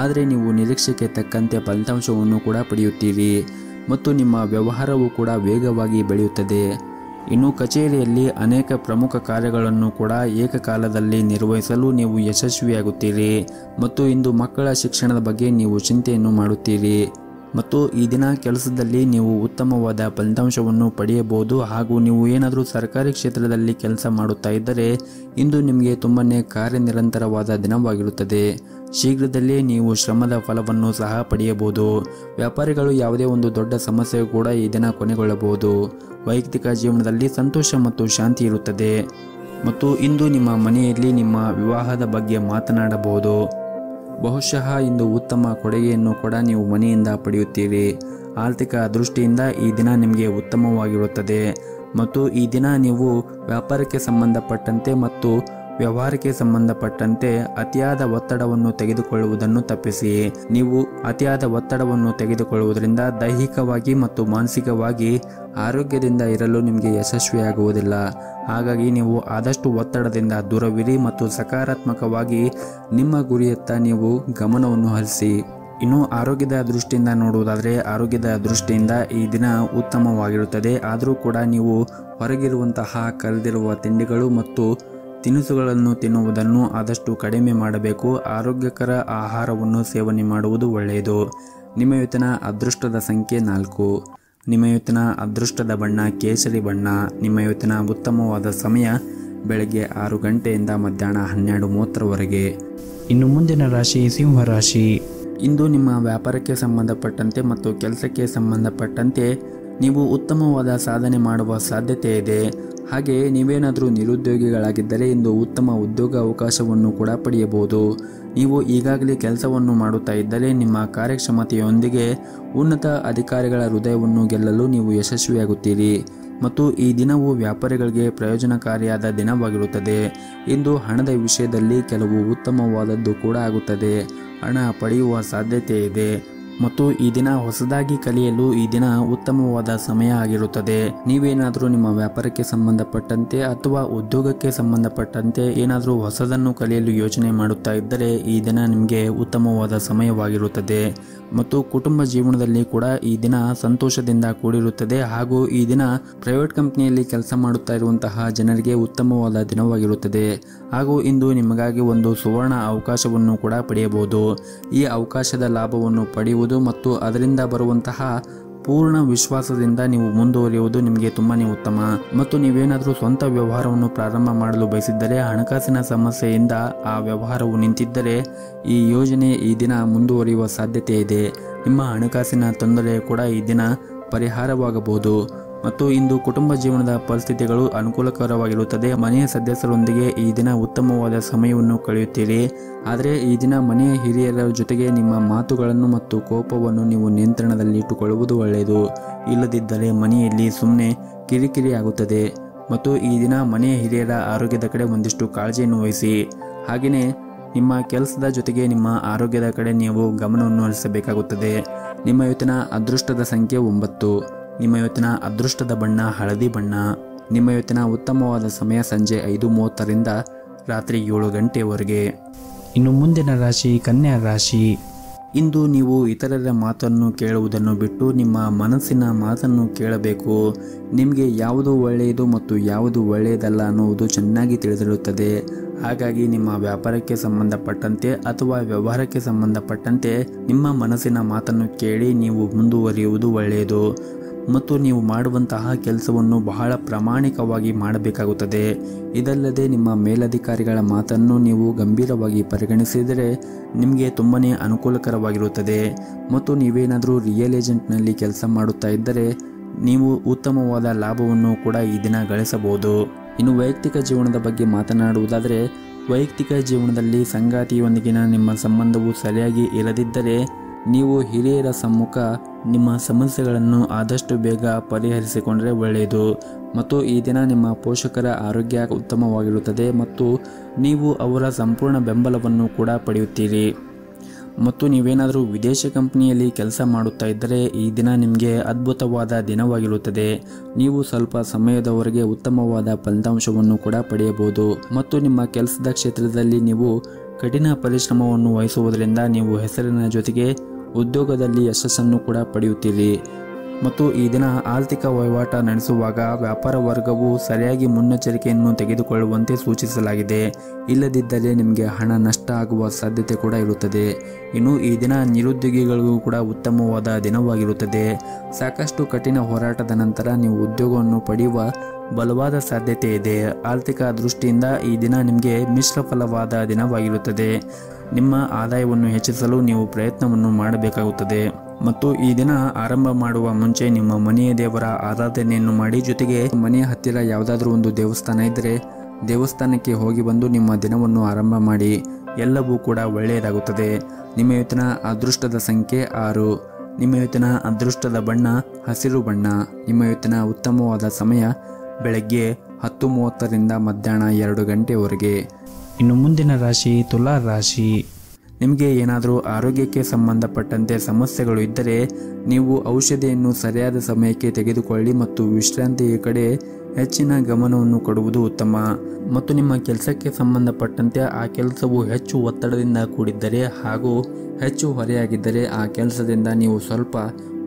ಆದರೆ ನೀವು ನಿರೀಕ್ಷೆಗೆ ತಕ್ಕಂತೆ ಫಲಿತಾಂಶವನ್ನು ಕೂಡ ಪಡೆಯುತ್ತೀರಿ ಮತ್ತು ನಿಮ್ಮ ವ್ಯವಹಾರವು ಕೂಡ ವೇಗವಾಗಿ ಬೆಳೆಯುತ್ತದೆ. ಇನ್ನು ಕಚೇರಿಯಲ್ಲಿ ಅನೇಕ ಪ್ರಮುಖ ಕಾರ್ಯಗಳನ್ನು ಕೂಡ ಏಕಕಾಲದಲ್ಲಿ ನಿರ್ವಹಿಸಲು ನೀವು ಯಶಸ್ವಿಯಾಗುತ್ತೀರಿ. ಮತ್ತು ಇಂದು ಮಕ್ಕಳ ಶಿಕ್ಷಣದ ಬಗ್ಗೆ ನೀವು ಚಿಂತೆಯನ್ನು ಮಾಡುತ್ತೀರಿ. ಮತ್ತು ಈ ದಿನ ಕೆಲಸದಲ್ಲಿ ನೀವು ಉತ್ತಮವಾದ ಫಲಿತಾಂಶವನ್ನು ಪಡೆಯಬಹುದು. ಹಾಗೂ ನೀವು ಏನಾದರೂ ಸರ್ಕಾರಿ ಕ್ಷೇತ್ರದಲ್ಲಿ ಕೆಲಸ ಮಾಡುತ್ತಾ ಇದ್ದರೆ ಇಂದು ನಿಮಗೆ ತುಂಬಾನೇ ಕಾರ್ಯನಿರಂತರವಾದ ದಿನವಾಗಿರುತ್ತದೆ. ಶೀಘ್ರದಲ್ಲೇ ನೀವು ಶ್ರಮದ ಫಲವನ್ನು ಸಹ ಪಡೆಯಬಹುದು. ವ್ಯಾಪಾರಿಗಳು ಯಾವುದೇ ಒಂದು ದೊಡ್ಡ ಸಮಸ್ಯೆ ಕೂಡ ಈ ದಿನ ಕೊನೆಗೊಳ್ಳಬಹುದು. ವೈಯಕ್ತಿಕ ಜೀವನದಲ್ಲಿ ಸಂತೋಷ ಮತ್ತು ಶಾಂತಿ ಇರುತ್ತದೆ. ಮತ್ತು ಇಂದು ನಿಮ್ಮ ಮನೆಯಲ್ಲಿ ನಿಮ್ಮ ವಿವಾಹದ ಬಗ್ಗೆ ಮಾತನಾಡಬಹುದು. ಬಹುಶಃ ಇಂದು ಉತ್ತಮ ಕೊಡುಗೆಯನ್ನು ಕೂಡ ನೀವು ಮನೆಯಿಂದ ಪಡೆಯುತ್ತೀರಿ. ಆರ್ಥಿಕ ದೃಷ್ಟಿಯಿಂದ ಈ ದಿನ ನಿಮಗೆ ಉತ್ತಮವಾಗಿರುತ್ತದೆ. ಮತ್ತು ಈ ದಿನ ನೀವು ವ್ಯಾಪಾರಕ್ಕೆ ಸಂಬಂಧಪಟ್ಟಂತೆ ಮತ್ತು ವ್ಯವಹಾರಕ್ಕೆ ಸಂಬಂಧಪಟ್ಟಂತೆ ಅತಿಯಾದ ಒತ್ತಡವನ್ನು ತೆಗೆದುಕೊಳ್ಳುವುದನ್ನು ತಪ್ಪಿಸಿ. ನೀವು ಅತಿಯಾದ ಒತ್ತಡವನ್ನು ತೆಗೆದುಕೊಳ್ಳುವುದರಿಂದ ದೈಹಿಕವಾಗಿ ಮತ್ತು ಮಾನಸಿಕವಾಗಿ ಆರೋಗ್ಯದಿಂದ ಇರಲು ನಿಮಗೆ ಯಶಸ್ವಿಯಾಗುವುದಿಲ್ಲ. ಹಾಗಾಗಿ ನೀವು ಆದಷ್ಟು ಒತ್ತಡದಿಂದ ದೂರವಿರಿ ಮತ್ತು ಸಕಾರಾತ್ಮಕವಾಗಿ ನಿಮ್ಮ ಗುರಿಯತ್ತ ನೀವು ಗಮನವನ್ನು ಹರಿಸಿ. ಇನ್ನು ಆರೋಗ್ಯದ ದೃಷ್ಟಿಯಿಂದ ನೋಡುವುದಾದರೆ ಆರೋಗ್ಯದ ದೃಷ್ಟಿಯಿಂದ ಈ ದಿನ ಉತ್ತಮವಾಗಿರುತ್ತದೆ. ಆದರೂ ಕೂಡ ನೀವು ಹೊರಗಿರುವಂತಹ ಕರೆದಿರುವ ತಿಂಡಿಗಳು ಮತ್ತು ತಿನಿಸುಗಳನ್ನು ತಿನ್ನುವುದನ್ನು ಆದಷ್ಟು ಕಡಿಮೆ ಮಾಡಬೇಕು. ಆರೋಗ್ಯಕರ ಆಹಾರವನ್ನು ಸೇವನೆ ಮಾಡುವುದು ಒಳ್ಳೆಯದು. ನಿಮ್ಮ ಇವತ್ತಿನ ಅದೃಷ್ಟದ ಸಂಖ್ಯೆ 4. ನಿಮ್ಮ ಇವತ್ತಿನ ಅದೃಷ್ಟದ ಬಣ್ಣ ಕೇಸರಿ ಬಣ್ಣ. ನಿಮ್ಮ ಇವತ್ತಿನ ಉತ್ತಮವಾದ ಸಮಯ ಬೆಳಗ್ಗೆ 6 ಗಂಟೆಯಿಂದ ಮಧ್ಯಾಹ್ನ 12:30ವರೆಗೆ. ಇನ್ನು ಮುಂದಿನ ರಾಶಿ ಸಿಂಹ ರಾಶಿ. ಇಂದು ನಿಮ್ಮ ವ್ಯಾಪಾರಕ್ಕೆ ಸಂಬಂಧಪಟ್ಟಂತೆ ಮತ್ತು ಕೆಲಸಕ್ಕೆ ಸಂಬಂಧಪಟ್ಟಂತೆ ನೀವು ಉತ್ತಮವಾದ ಸಾಧನೆ ಮಾಡುವ ಸಾಧ್ಯತೆ ಇದೆ. ಹಾಗೆ ನೀವೇನಾದರೂ ನಿರುದ್ಯೋಗಿಗಳಾಗಿದ್ದರೆ ಇಂದು ಉತ್ತಮ ಉದ್ಯೋಗ ಅವಕಾಶವನ್ನು ಕೂಡ ಪಡೆಯಬಹುದು. ನೀವು ಈಗಾಗಲೇ ಕೆಲಸವನ್ನು ಮಾಡುತ್ತಾ ಇದ್ದರೆ ನಿಮ್ಮ ಕಾರ್ಯಕ್ಷಮತೆಯೊಂದಿಗೆ ಉನ್ನತ ಅಧಿಕಾರಿಗಳ ಹೃದಯವನ್ನು ಗೆಲ್ಲಲು ನೀವು ಯಶಸ್ವಿಯಾಗುತ್ತೀರಿ. ಮತ್ತು ಈ ದಿನವು ವ್ಯಾಪಾರಿಗಳಿಗೆ ಪ್ರಯೋಜನಕಾರಿಯಾದ ದಿನವಾಗಿರುತ್ತದೆ. ಇಂದು ಹಣದ ವಿಷಯದಲ್ಲಿ ಕೆಲವು ಉತ್ತಮವಾದದ್ದು ಕೂಡ ಆಗುತ್ತದೆ. ಹಣ ಪಡೆಯುವ ಸಾಧ್ಯತೆ ಇದೆ. ಮತ್ತು ಈ ದಿನ ಹೊಸದಾಗಿ ಕಲಿಯಲು ಈ ದಿನ ಉತ್ತಮವಾದ ಸಮಯ ಆಗಿರುತ್ತದೆ. ನೀವೇನಾದರೂ ನಿಮ್ಮ ವ್ಯಾಪಾರಕ್ಕೆ ಸಂಬಂಧಪಟ್ಟಂತೆ ಅಥವಾ ಉದ್ಯೋಗಕ್ಕೆ ಸಂಬಂಧಪಟ್ಟಂತೆ ಏನಾದರೂ ಹೊಸದನ್ನು ಕಲಿಯಲು ಯೋಚನೆ ಮಾಡುತ್ತಾ ಇದ್ದರೆ ಈ ದಿನ ನಿಮಗೆ ಉತ್ತಮವಾದ ಸಮಯವಾಗಿರುತ್ತದೆ. ಮತ್ತು ಕುಟುಂಬ ಜೀವನದಲ್ಲಿ ಕೂಡ ಈ ದಿನ ಸಂತೋಷದಿಂದ ಕೂಡಿರುತ್ತದೆ. ಹಾಗೂ ಈ ದಿನ ಪ್ರೈವೇಟ್ ಕಂಪನಿಯಲ್ಲಿ ಕೆಲಸ ಮಾಡುತ್ತಾ ಇರುವಂತಹ ಜನರಿಗೆ ಉತ್ತಮವಾದ ದಿನವಾಗಿರುತ್ತದೆ. ಹಾಗೂ ಇಂದು ನಿಮಗಾಗಿ ಒಂದು ಸುವರ್ಣ ಅವಕಾಶವನ್ನು ಕೂಡ ಪಡೆಯಬಹುದು. ಈ ಅವಕಾಶದ ಲಾಭವನ್ನು ಪಡೆಯುವುದು ಮತ್ತು ಅದರಿಂದ ಬರುವಂತಹ ಪೂರ್ಣ ವಿಶ್ವಾಸದಿಂದ ನೀವು ಮುಂದುವರಿಯುವುದು ನಿಮಗೆ ತುಂಬಾನೇ ಉತ್ತಮ. ಮತ್ತು ನೀವೇನಾದರೂ ಸ್ವಂತ ವ್ಯವಹಾರವನ್ನು ಪ್ರಾರಂಭ ಮಾಡಲು ಬಯಸಿದ್ದರೆ ಹಣಕಾಸಿನ ಸಮಸ್ಯೆಯಿಂದ ಆ ವ್ಯವಹಾರವು ನಿಂತಿದ್ದರೆ ಈ ಯೋಜನೆ ಈ ದಿನ ಮುಂದುವರಿಯುವ ಸಾಧ್ಯತೆ ಇದೆ. ನಿಮ್ಮ ಹಣಕಾಸಿನ ತೊಂದರೆ ಕೂಡ ಈ ದಿನ ಪರಿಹಾರವಾಗಬಹುದು. ಮತ್ತು ಇಂದು ಕುಟುಂಬ ಜೀವನದ ಪರಿಸ್ಥಿತಿಗಳು ಅನುಕೂಲಕರವಾಗಿರುತ್ತದೆ. ಮನೆಯ ಸದಸ್ಯರೊಂದಿಗೆ ಈ ದಿನ ಉತ್ತಮವಾದ ಸಮಯವನ್ನು ಕಳೆಯುತ್ತೀರಿ. ಆದರೆ ಈ ದಿನ ಮನೆಯ ಹಿರಿಯರ ಜೊತೆಗೆ ನಿಮ್ಮ ಮಾತುಗಳನ್ನು ಮತ್ತು ಕೋಪವನ್ನು ನೀವು ನಿಯಂತ್ರಣದಲ್ಲಿ ಇಟ್ಟುಕೊಳ್ಳುವುದು ಒಳ್ಳೆಯದು. ಇಲ್ಲದಿದ್ದರೆ ಮನೆಯಲ್ಲಿ ಸುಮ್ಮನೆ ಕಿರಿಕಿರಿ ಆಗುತ್ತದೆ. ಮತ್ತು ಈ ದಿನ ಮನೆಯ ಹಿರಿಯರ ಆರೋಗ್ಯದ ಕಡೆ ಒಂದಿಷ್ಟು ಕಾಳಜಿಯನ್ನು ವಹಿಸಿ. ಹಾಗೆಯೇ ನಿಮ್ಮ ಕೆಲಸದ ಜೊತೆಗೆ ನಿಮ್ಮ ಆರೋಗ್ಯದ ಕಡೆ ನೀವು ಗಮನವನ್ನು ಹರಿಸಬೇಕಾಗುತ್ತದೆ. ನಿಮ್ಮ ಇವತ್ತಿನ ಅದೃಷ್ಟದ ಸಂಖ್ಯೆ 9. ನಿಮ್ಮ ಇವತ್ತಿನ ಅದೃಷ್ಟದ ಬಣ್ಣ ಹಳದಿ ಬಣ್ಣ. ನಿಮ್ಮ ಇವತ್ತಿನ ಉತ್ತಮವಾದ ಸಮಯ ಸಂಜೆ 5:30ರಿಂದ ರಾತ್ರಿ 7 ಗಂಟೆವರೆಗೆ. ಇನ್ನು ಮುಂದಿನ ರಾಶಿ ಕನ್ಯಾ ರಾಶಿ. ಇಂದು ನೀವು ಇತರರ ಮಾತನ್ನು ಕೇಳುವುದನ್ನು ಬಿಟ್ಟು ನಿಮ್ಮ ಮನಸ್ಸಿನ ಮಾತನ್ನು ಕೇಳಬೇಕು. ನಿಮಗೆ ಯಾವುದು ಒಳ್ಳೆಯದು ಮತ್ತು ಯಾವುದು ಒಳ್ಳೆಯದಲ್ಲ ಅನ್ನುವುದು ಚೆನ್ನಾಗಿ ತಿಳಿದಿರುತ್ತದೆ. ಹಾಗಾಗಿ ನಿಮ್ಮ ವ್ಯಾಪಾರಕ್ಕೆ ಸಂಬಂಧಪಟ್ಟಂತೆ ಅಥವಾ ವ್ಯವಹಾರಕ್ಕೆ ಸಂಬಂಧಪಟ್ಟಂತೆ ನಿಮ್ಮ ಮನಸ್ಸಿನ ಮಾತನ್ನು ಕೇಳಿ ನೀವು ಮುಂದುವರಿಯುವುದು ಒಳ್ಳೆಯದು. ಮತ್ತು ನೀವು ಮಾಡುವಂತಹ ಕೆಲಸವನ್ನು ಬಹಳ ಪ್ರಾಮಾಣಿಕವಾಗಿ ಮಾಡಬೇಕಾಗುತ್ತದೆ. ಇದಲ್ಲದೆ ನಿಮ್ಮ ಮೇಲಧಿಕಾರಿಗಳ ಮಾತನ್ನು ನೀವು ಗಂಭೀರವಾಗಿ ಪರಿಗಣಿಸಿದರೆ ನಿಮಗೆ ತುಂಬನೇ ಅನುಕೂಲಕರವಾಗಿರುತ್ತದೆ. ಮತ್ತು ನೀವೇನಾದರೂ ರಿಯಲ್ ಏಜೆಂಟ್ನಲ್ಲಿ ಕೆಲಸ ಮಾಡುತ್ತಾ ಇದ್ದರೆ ನೀವು ಉತ್ತಮವಾದ ಲಾಭವನ್ನು ಕೂಡ ಈ ದಿನ ಗಳಿಸಬಹುದು. ಇನ್ನು ವೈಯಕ್ತಿಕ ಜೀವನದ ಬಗ್ಗೆ ಮಾತನಾಡುವುದಾದರೆ ವೈಯಕ್ತಿಕ ಜೀವನದಲ್ಲಿ ಸಂಗಾತಿಯೊಂದಿಗಿನ ನಿಮ್ಮ ಸಂಬಂಧವು ಸರಿಯಾಗಿ ಇರದಿದ್ದರೆ ನೀವು ಹಿರಿಯರ ಸಮ್ಮುಖ ನಿಮ್ಮ ಸಮಸ್ಯೆಗಳನ್ನು ಆದಷ್ಟು ಬೇಗ ಪರಿಹರಿಸಿಕೊಂಡರೆ ಒಳ್ಳೆಯದು. ಮತ್ತು ಈ ದಿನ ನಿಮ್ಮ ಪೋಷಕರ ಆರೋಗ್ಯ ಉತ್ತಮವಾಗಿರುತ್ತದೆ ಮತ್ತು ನೀವು ಅವರ ಸಂಪೂರ್ಣ ಬೆಂಬಲವನ್ನು ಕೂಡ ಪಡೆಯುತ್ತೀರಿ. ಮತ್ತು ನೀವೇನಾದರೂ ವಿದೇಶಿ ಕಂಪನಿಯಲ್ಲಿ ಕೆಲಸ ಮಾಡುತ್ತಾ ಇದ್ದರೆ ಈ ದಿನ ನಿಮಗೆ ಅದ್ಭುತವಾದ ದಿನವಾಗಿರುತ್ತದೆ. ನೀವು ಸ್ವಲ್ಪ ಸಮಯದವರೆಗೆ ಉತ್ತಮವಾದ ಫಲಿತಾಂಶವನ್ನು ಕೂಡ ಪಡೆಯಬಹುದು. ಮತ್ತು ನಿಮ್ಮ ಕೆಲಸದ ಕ್ಷೇತ್ರದಲ್ಲಿ ನೀವು ಕಠಿಣ ಪರಿಶ್ರಮವನ್ನು ವಹಿಸುವುದರಿಂದ ನೀವು ಹೆಸರಿನ ಜೊತೆಗೆ ಉದ್ಯೋಗದಲ್ಲಿ ಯಶಸ್ಸನ್ನು ಕೂಡ ಪಡೆಯುತ್ತೀರಿ. ಮತ್ತು ಈ ದಿನ ಆರ್ಥಿಕ ವಹಿವಾಟ ನಡೆಸುವಾಗ ವ್ಯಾಪಾರ ವರ್ಗವು ಸರಿಯಾಗಿ ಮುನ್ನೆಚ್ಚರಿಕೆಯನ್ನು ತೆಗೆದುಕೊಳ್ಳುವಂತೆ ಸೂಚಿಸಲಾಗಿದೆ. ಇಲ್ಲದಿದ್ದರೆ ನಿಮಗೆ ಹಣ ನಷ್ಟ ಆಗುವ ಸಾಧ್ಯತೆ ಕೂಡ ಇರುತ್ತದೆ. ಇನ್ನು ಈ ದಿನ ನಿರುದ್ಯೋಗಿಗಳಿಗೂ ಕೂಡ ಉತ್ತಮವಾದ ದಿನವಾಗಿರುತ್ತದೆ. ಸಾಕಷ್ಟು ಕಠಿಣ ಹೋರಾಟದ ನಂತರ ನೀವು ಉದ್ಯೋಗವನ್ನು ಪಡೆಯುವ ಬಲವಾದ ಸಾಧ್ಯತೆ ಇದೆ. ಆರ್ಥಿಕ ದೃಷ್ಟಿಯಿಂದ ಈ ದಿನ ನಿಮಗೆ ಮಿಶ್ರ ಫಲವಾದ ದಿನವಾಗಿರುತ್ತದೆ. ನಿಮ್ಮ ಆದಾಯವನ್ನು ಹೆಚ್ಚಿಸಲು ನೀವು ಪ್ರಯತ್ನವನ್ನು ಮಾಡಬೇಕಾಗುತ್ತದೆ. ಮತ್ತು ಈ ದಿನ ಆರಂಭ ಮಾಡುವ ಮುಂಚೆ ನಿಮ್ಮ ಮನೆಯ ದೇವರ ಆರಾಧನೆಯನ್ನು ಮಾಡಿ, ಜೊತೆಗೆ ಮನೆಯ ಹತ್ತಿರ ಯಾವುದಾದ್ರೂ ಒಂದು ದೇವಸ್ಥಾನ ಇದ್ದರೆ ದೇವಸ್ಥಾನಕ್ಕೆ ಹೋಗಿ ಬಂದು ನಿಮ್ಮ ದಿನವನ್ನು ಆರಂಭ ಮಾಡಿ. ಎಲ್ಲವೂ ಕೂಡ ಒಳ್ಳೆಯದಾಗುತ್ತದೆ. ನಿಮ್ಮ ಇವತ್ತಿನ ಅದೃಷ್ಟದ ಸಂಖ್ಯೆ 6. ನಿಮ್ಮ ಇವತ್ತಿನ ಅದೃಷ್ಟದ ಬಣ್ಣ ಹಸಿರು ಬಣ್ಣ. ನಿಮ್ಮ ಇವತ್ತಿನ ಉತ್ತಮವಾದ ಸಮಯ ಬೆಳಗ್ಗೆ 10:30ರಿಂದ ಮಧ್ಯಾಹ್ನ 2 ಗಂಟೆವರೆಗೆ. ಇನ್ನು ಮುಂದಿನ ರಾಶಿ ತುಲಾ ರಾಶಿ. ನಿಮಗೆ ಏನಾದರೂ ಆರೋಗ್ಯಕ್ಕೆ ಸಂಬಂಧಪಟ್ಟಂತೆ ಸಮಸ್ಯೆಗಳು ಇದ್ದರೆ ನೀವು ಔಷಧಿಯನ್ನು ಸರಿಯಾದ ಸಮಯಕ್ಕೆ ತೆಗೆದುಕೊಳ್ಳಿ ಮತ್ತು ವಿಶ್ರಾಂತಿಯ ಕಡೆ ಹೆಚ್ಚಿನ ಗಮನವನ್ನು ಕೊಡುವುದು ಉತ್ತಮ. ಮತ್ತು ನಿಮ್ಮ ಕೆಲಸಕ್ಕೆ ಸಂಬಂಧಪಟ್ಟಂತೆ ಆ ಕೆಲಸವು ಹೆಚ್ಚು ಒತ್ತಡದಿಂದ ಕೂಡಿದ್ದರೆ ಹಾಗೂ ಹೆಚ್ಚು ಹೊರೆಯಾಗಿದ್ದರೆ ಆ ಕೆಲಸದಿಂದ ನೀವು ಸ್ವಲ್ಪ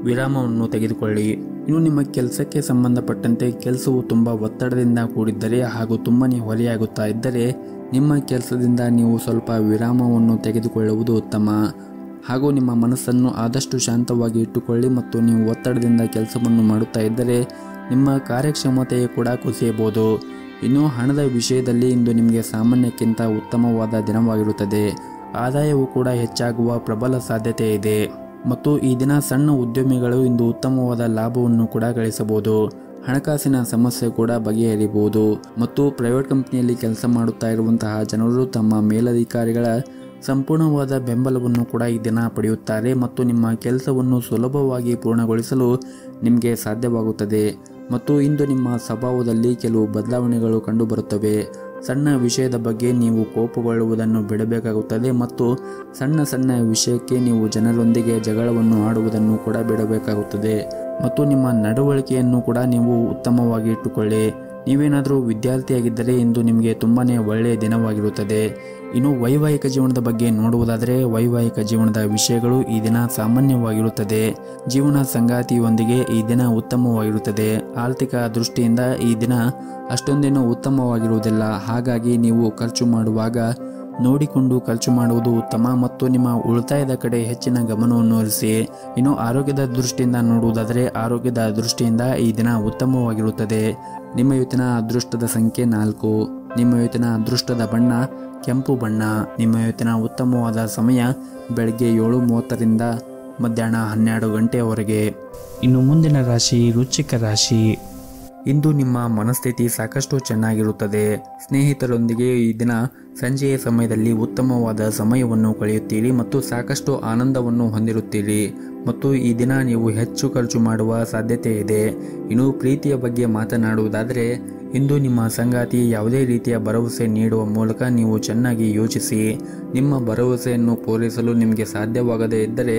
ವಿರಾಮವನ್ನು ತೆಗೆದುಕೊಳ್ಳಿ. ಇನ್ನು ನಿಮ್ಮ ಕೆಲಸಕ್ಕೆ ಸಂಬಂಧಪಟ್ಟಂತೆ ಕೆಲಸವು ತುಂಬ ಒತ್ತಡದಿಂದ ಕೂಡಿದ್ದರೆ ಹಾಗೂ ತುಂಬನೇ ಹೊರೆಯಾಗುತ್ತಾ ಇದ್ದರೆ ನಿಮ್ಮ ಕೆಲಸದಿಂದ ನೀವು ಸ್ವಲ್ಪ ವಿರಾಮವನ್ನು ತೆಗೆದುಕೊಳ್ಳುವುದು ಉತ್ತಮ. ಹಾಗೂ ನಿಮ್ಮ ಮನಸ್ಸನ್ನು ಆದಷ್ಟು ಶಾಂತವಾಗಿ ಇಟ್ಟುಕೊಳ್ಳಿ. ಮತ್ತು ನೀವು ಒತ್ತಡದಿಂದ ಕೆಲಸವನ್ನು ಮಾಡುತ್ತಾ ಇದ್ದರೆ ನಿಮ್ಮ ಕಾರ್ಯಕ್ಷಮತೆಯು ಕೂಡ ಕುಸಿಯಬಹುದು. ಇನ್ನು ಹಣದ ವಿಷಯದಲ್ಲಿ ಇಂದು ನಿಮಗೆ ಸಾಮಾನ್ಯಕ್ಕಿಂತ ಉತ್ತಮವಾದ ದಿನವಾಗಿರುತ್ತದೆ. ಆದಾಯವು ಕೂಡ ಹೆಚ್ಚಾಗುವ ಪ್ರಬಲ ಸಾಧ್ಯತೆ ಇದೆ. ಮತ್ತು ಈ ದಿನ ಸಣ್ಣ ಉದ್ಯಮಿಗಳು ಇಂದು ಉತ್ತಮವಾದ ಲಾಭವನ್ನು ಕೂಡ ಗಳಿಸಬಹುದು. ಹಣಕಾಸಿನ ಸಮಸ್ಯೆ ಕೂಡ ಬಗೆಹರಿಯಬಹುದು. ಮತ್ತು ಪ್ರೈವೇಟ್ ಕಂಪನಿಯಲ್ಲಿ ಕೆಲಸ ಮಾಡುತ್ತಾ ಇರುವಂತಹ ಜನರು ತಮ್ಮ ಮೇಲಧಿಕಾರಿಗಳ ಸಂಪೂರ್ಣವಾದ ಬೆಂಬಲವನ್ನು ಕೂಡ ಈ ದಿನ ಪಡೆಯುತ್ತಾರೆ. ಮತ್ತು ನಿಮ್ಮ ಕೆಲಸವನ್ನು ಸುಲಭವಾಗಿ ಪೂರ್ಣಗೊಳಿಸಲು ನಿಮಗೆ ಸಾಧ್ಯವಾಗುತ್ತದೆ. ಮತ್ತು ಇಂದು ನಿಮ್ಮ ಸ್ವಭಾವದಲ್ಲಿ ಕೆಲವು ಬದಲಾವಣೆಗಳು ಕಂಡುಬರುತ್ತವೆ. ಸಣ್ಣ ವಿಷಯದ ಬಗ್ಗೆ ನೀವು ಕೋಪಗೊಳ್ಳುವುದನ್ನು ಬಿಡಬೇಕಾಗುತ್ತದೆ ಮತ್ತು ಸಣ್ಣ ಸಣ್ಣ ವಿಷಯಕ್ಕೆ ನೀವು ಜನರೊಂದಿಗೆ ಜಗಳವನ್ನು ಆಡುವುದನ್ನು ಕೂಡ ಬಿಡಬೇಕಾಗುತ್ತದೆ ಮತ್ತು ನಿಮ್ಮ ನಡವಳಿಕೆಯನ್ನು ಕೂಡ ನೀವು ಉತ್ತಮವಾಗಿ ಇಟ್ಟುಕೊಳ್ಳಿ. ನೀವೇನಾದರೂ ವಿದ್ಯಾರ್ಥಿಯಾಗಿದ್ದರೆ ಇಂದು ನಿಮಗೆ ತುಂಬಾ ಒಳ್ಳೆಯ ದಿನವಾಗಿರುತ್ತದೆ. ಇನ್ನು ವೈವಾಹಿಕ ಜೀವನದ ಬಗ್ಗೆ ನೋಡುವುದಾದರೆ ವೈವಾಹಿಕ ಜೀವನದ ವಿಷಯಗಳು ಈ ದಿನ ಸಾಮಾನ್ಯವಾಗಿರುತ್ತದೆ. ಜೀವನ ಸಂಗಾತಿಯೊಂದಿಗೆ ಈ ದಿನ ಉತ್ತಮವಾಗಿರುತ್ತದೆ. ಆರ್ಥಿಕ ದೃಷ್ಟಿಯಿಂದ ಈ ದಿನ ಅಷ್ಟೊಂದೇನು ಉತ್ತಮವಾಗಿರುವುದಿಲ್ಲ. ಹಾಗಾಗಿ ನೀವು ಖರ್ಚು ಮಾಡುವಾಗ ನೋಡಿಕೊಂಡು ಖರ್ಚು ಮಾಡುವುದು ಉತ್ತಮ ಮತ್ತು ನಿಮ್ಮ ಉಳಿತಾಯದ ಕಡೆ ಹೆಚ್ಚಿನ ಗಮನವನ್ನು ಹರಿಸಿ. ಇನ್ನು ಆರೋಗ್ಯದ ದೃಷ್ಟಿಯಿಂದ ನೋಡುವುದಾದರೆ ಆರೋಗ್ಯದ ದೃಷ್ಟಿಯಿಂದ ಈ ದಿನ ಉತ್ತಮವಾಗಿರುತ್ತದೆ. ನಿಮ್ಮ ಇವತ್ತಿನ ಅದೃಷ್ಟದ ಸಂಖ್ಯೆ 4. ನಿಮ್ಮ ಇವತ್ತಿನ ಅದೃಷ್ಟದ ಬಣ್ಣ ಕೆಂಪು ಬಣ್ಣ. ನಿಮ್ಮ ಇವತ್ತಿನ ಉತ್ತಮವಾದ ಸಮಯ ಬೆಳಗ್ಗೆ 7:30ರಿಂದ ಮಧ್ಯಾಹ್ನ 12 ಗಂಟೆಯವರೆಗೆ. ಇನ್ನು ಮುಂದಿನ ರಾಶಿ ವೃಶ್ಚಿಕ ರಾಶಿ. ಇಂದು ನಿಮ್ಮ ಮನಸ್ಥಿತಿ ಸಾಕಷ್ಟು ಚೆನ್ನಾಗಿರುತ್ತದೆ. ಸ್ನೇಹಿತರೊಂದಿಗೆ ಈ ದಿನ ಸಂಜೆಯ ಸಮಯದಲ್ಲಿ ಉತ್ತಮವಾದ ಸಮಯವನ್ನು ಕಳೆಯುತ್ತೀರಿ ಮತ್ತು ಸಾಕಷ್ಟು ಆನಂದವನ್ನು ಹೊಂದಿರುತ್ತೀರಿ ಮತ್ತು ಈ ದಿನ ನೀವು ಹೆಚ್ಚು ಖರ್ಚು ಮಾಡುವ ಸಾಧ್ಯತೆ ಇದೆ. ಇನ್ನು ಪ್ರೀತಿಯ ಬಗ್ಗೆ ಮಾತನಾಡುವುದಾದರೆ ಇಂದು ನಿಮ್ಮ ಸಂಗಾತಿ ಯಾವುದೇ ರೀತಿಯ ಭರವಸೆ ನೀಡುವ ಮೂಲಕ ನೀವು ಚೆನ್ನಾಗಿ ಯೋಚಿಸಿ. ನಿಮ್ಮ ಭರವಸೆಯನ್ನು ಪೂರೈಸಲು ನಿಮಗೆ ಸಾಧ್ಯವಾಗದೇ ಇದ್ದರೆ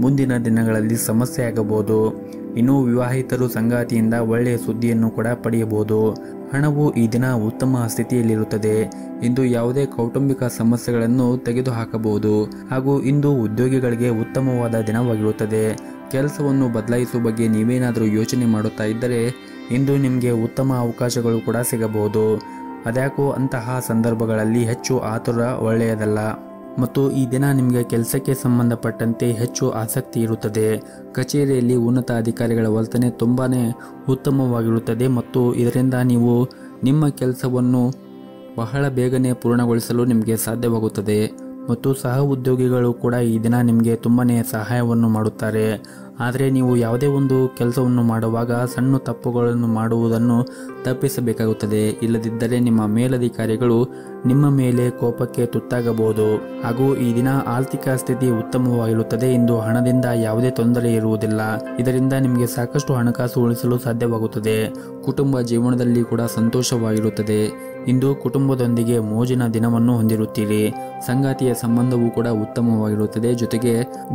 ಮುಂದಿನ ದಿನಗಳಲ್ಲಿ ಸಮಸ್ಯೆ ಆಗಬಹುದು. ಇನ್ನು ವಿವಾಹಿತರು ಸಂಗಾತಿಯಿಂದ ಒಳ್ಳೆಯ ಸುದ್ದಿಯನ್ನು ಕೂಡ ಪಡೆಯಬಹುದು. ಹಣವು ಈ ದಿನ ಉತ್ತಮ ಸ್ಥಿತಿಯಲ್ಲಿರುತ್ತದೆ. ಇಂದು ಯಾವುದೇ ಕೌಟುಂಬಿಕ ಸಮಸ್ಯೆಗಳನ್ನು ತೆಗೆದುಹಾಕಬಹುದು ಹಾಗೂ ಇಂದು ಉದ್ಯೋಗಿಗಳಿಗೆ ಉತ್ತಮವಾದ ದಿನವಾಗಿರುತ್ತದೆ. ಕೆಲಸವನ್ನು ಬದಲಾಯಿಸುವ ಬಗ್ಗೆ ನೀವೇನಾದರೂ ಯೋಚನೆ ಮಾಡುತ್ತಾ ಇದ್ದರೆ ಇಂದು ನಿಮಗೆ ಉತ್ತಮ ಅವಕಾಶಗಳು ಕೂಡ ಸಿಗಬಹುದು. ಅದ್ಯಾಕೋ ಅಂತಹ ಸಂದರ್ಭಗಳಲ್ಲಿ ಹೆಚ್ಚು ಆತುರ ಒಳ್ಳೆಯದಲ್ಲ ಮತ್ತು ಈ ದಿನ ನಿಮಗೆ ಕೆಲಸಕ್ಕೆ ಸಂಬಂಧಪಟ್ಟಂತೆ ಹೆಚ್ಚು ಆಸಕ್ತಿ ಇರುತ್ತದೆ. ಕಚೇರಿಯಲ್ಲಿ ಉನ್ನತ ಅಧಿಕಾರಿಗಳ ವರ್ತನೆ ತುಂಬಾ ಉತ್ತಮವಾಗಿರುತ್ತದೆ ಮತ್ತು ಇದರಿಂದ ನೀವು ನಿಮ್ಮ ಕೆಲಸವನ್ನು ಬಹಳ ಬೇಗನೆ ಪೂರ್ಣಗೊಳಿಸಲು ನಿಮಗೆ ಸಾಧ್ಯವಾಗುತ್ತದೆ ಮತ್ತು ಸಹ ಉದ್ಯೋಗಿಗಳು ಕೂಡ ಈ ದಿನ ನಿಮಗೆ ತುಂಬಾ ಸಹಾಯವನ್ನು ಮಾಡುತ್ತಾರೆ. ಆದರೆ ನೀವು ಯಾವುದೇ ಒಂದು ಕೆಲಸವನ್ನು ಮಾಡುವಾಗ ಸಣ್ಣ ತಪ್ಪುಗಳನ್ನು ಮಾಡುವುದನ್ನು ತಪ್ಪಿಸಬೇಕಾಗುತ್ತದೆ. ಇಲ್ಲದಿದ್ದರೆ ನಿಮ್ಮ ಮೇಲಧಿಕಾರಿಗಳು ನಿಮ್ಮ ಮೇಲೆ ಕೋಪಕ್ಕೆ ತುತ್ತಾಗಬಹುದು. ಹಾಗೂ ಈ ದಿನ ಆರ್ಥಿಕ ಸ್ಥಿತಿ ಉತ್ತಮವಾಗಿರುತ್ತದೆ. ಇಂದು ಹಣದಿಂದ ಯಾವುದೇ ತೊಂದರೆ ಇರುವುದಿಲ್ಲ. ಇದರಿಂದ ನಿಮಗೆ ಸಾಕಷ್ಟು ಹಣಕಾಸು ಉಳಿಸಲು ಸಾಧ್ಯವಾಗುತ್ತದೆ. ಕುಟುಂಬ ಜೀವನದಲ್ಲಿ ಕೂಡ ಸಂತೋಷವಾಗಿರುತ್ತದೆ. ಇಂದು ಕುಟುಂಬದೊಂದಿಗೆ ಮೋಜಿನ ದಿನವನ್ನು ಹೊಂದಿರುತ್ತೀರಿ. ಸಂಗಾತಿಯ ಸಂಬಂಧವೂ ಕೂಡ ಉತ್ತಮವಾಗಿರುತ್ತದೆ.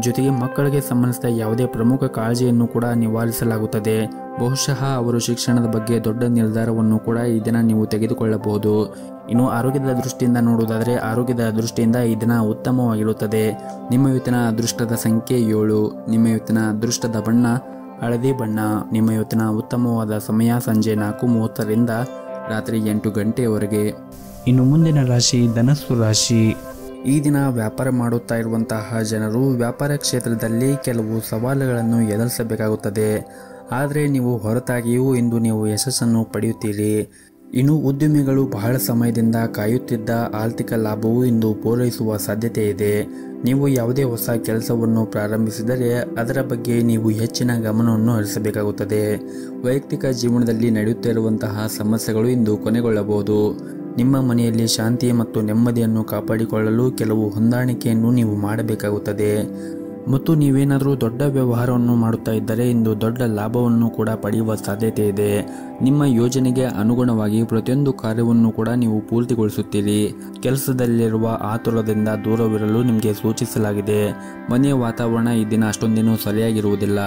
ಜೊತೆಗೆ ಮಕ್ಕಳಿಗೆ ಸಂಬಂಧಿಸಿದ ಯಾವುದೇ ಪ್ರಮುಖ ಕಾಳಜಿಯನ್ನು ಕೂಡ ನಿವಾರಿಸಲಾಗುತ್ತದೆ. ಬಹುಶಃ ಅವರು ಶಿಕ್ಷಣದ ಬಗ್ಗೆ ದೊಡ್ಡ ನಿರ್ಧಾರವನ್ನು ಕೂಡ ಈ ದಿನ ನೀವು ತೆಗೆದುಕೊಳ್ಳಬಹುದು. ಇನ್ನು ಆರೋಗ್ಯದ ದೃಷ್ಟಿಯಿಂದ ನೋಡುವುದಾದರೆ ಆರೋಗ್ಯದ ದೃಷ್ಟಿಯಿಂದ ಈ ದಿನ ಉತ್ತಮವಾಗಿರುತ್ತದೆ. ನಿಮ್ಮ ಇವತ್ತಿನ ಅದೃಷ್ಟದ ಸಂಖ್ಯೆ 7. ನಿಮ್ಮ ಇವತ್ತಿನ ಅದೃಷ್ಟದ ಬಣ್ಣ ಹಳದಿ ಬಣ್ಣ. ನಿಮ್ಮ ಇವತ್ತಿನ ಉತ್ತಮವಾದ ಸಮಯ ಸಂಜೆ 4:30ರಿಂದ ರಾತ್ರಿ 8 ಗಂಟೆಯವರೆಗೆ. ಇನ್ನು ಮುಂದಿನ ರಾಶಿ ಧನಸ್ಸು ರಾಶಿ. ಈ ದಿನ ವ್ಯಾಪಾರ ಮಾಡುತ್ತಾ ಇರುವಂತಹ ಜನರು ವ್ಯಾಪಾರ ಕ್ಷೇತ್ರದಲ್ಲಿ ಕೆಲವು ಸವಾಲುಗಳನ್ನು ಎದುರಿಸಬೇಕಾಗುತ್ತದೆ. ಆದರೆ ನೀವು ಹೊರತಾಗಿಯೂ ಇಂದು ನೀವು ಯಶಸ್ಸನ್ನು ಪಡೆಯುತ್ತೀರಿ. ಇನ್ನು ಉದ್ಯಮಿಗಳು ಬಹಳ ಸಮಯದಿಂದ ಕಾಯುತ್ತಿದ್ದ ಆರ್ಥಿಕ ಲಾಭವು ಇಂದು ಪೂರೈಸುವ ಸಾಧ್ಯತೆ ಇದೆ. ನೀವು ಯಾವುದೇ ಹೊಸ ಕೆಲಸವನ್ನು ಪ್ರಾರಂಭಿಸಿದರೆ ಅದರ ಬಗ್ಗೆ ನೀವು ಹೆಚ್ಚಿನ ಗಮನವನ್ನು ಹರಿಸಬೇಕಾಗುತ್ತದೆ. ವೈಯಕ್ತಿಕ ಜೀವನದಲ್ಲಿ ನಡೆಯುತ್ತಿರುವಂತಹ ಸಮಸ್ಯೆಗಳು ಇಂದು ಕೊನೆಗೊಳ್ಳಬಹುದು. ನಿಮ್ಮ ಮನೆಯಲ್ಲಿ ಶಾಂತಿ ಮತ್ತು ನೆಮ್ಮದಿಯನ್ನು ಕಾಪಾಡಿಕೊಳ್ಳಲು ಕೆಲವು ಹೊಂದಾಣಿಕೆಯನ್ನು ನೀವು ಮಾಡಬೇಕಾಗುತ್ತದೆ. ಮತ್ತು ನೀವೇನಾದರೂ ದೊಡ್ಡ ವ್ಯವಹಾರವನ್ನು ಮಾಡುತ್ತಾ ಇದ್ದರೆ ಇಂದು ದೊಡ್ಡ ಲಾಭವನ್ನು ಕೂಡ ಪಡೆಯುವ ಸಾಧ್ಯತೆ ಇದೆ. ನಿಮ್ಮ ಯೋಜನೆಗೆ ಅನುಗುಣವಾಗಿ ಪ್ರತಿಯೊಂದು ಕಾರ್ಯವನ್ನು ಕೂಡ ನೀವು ಪೂರ್ತಿಗೊಳಿಸುತ್ತೀರಿ. ಕೆಲಸದಲ್ಲಿರುವ ಆತುರದಿಂದ ದೂರವಿರಲು ನಿಮಗೆ ಸೂಚಿಸಲಾಗಿದೆ. ಮನೆಯ ವಾತಾವರಣ ಈ ದಿನ ಅಷ್ಟೊಂದೇನೂ ಸರಿಯಾಗಿರುವುದಿಲ್ಲ.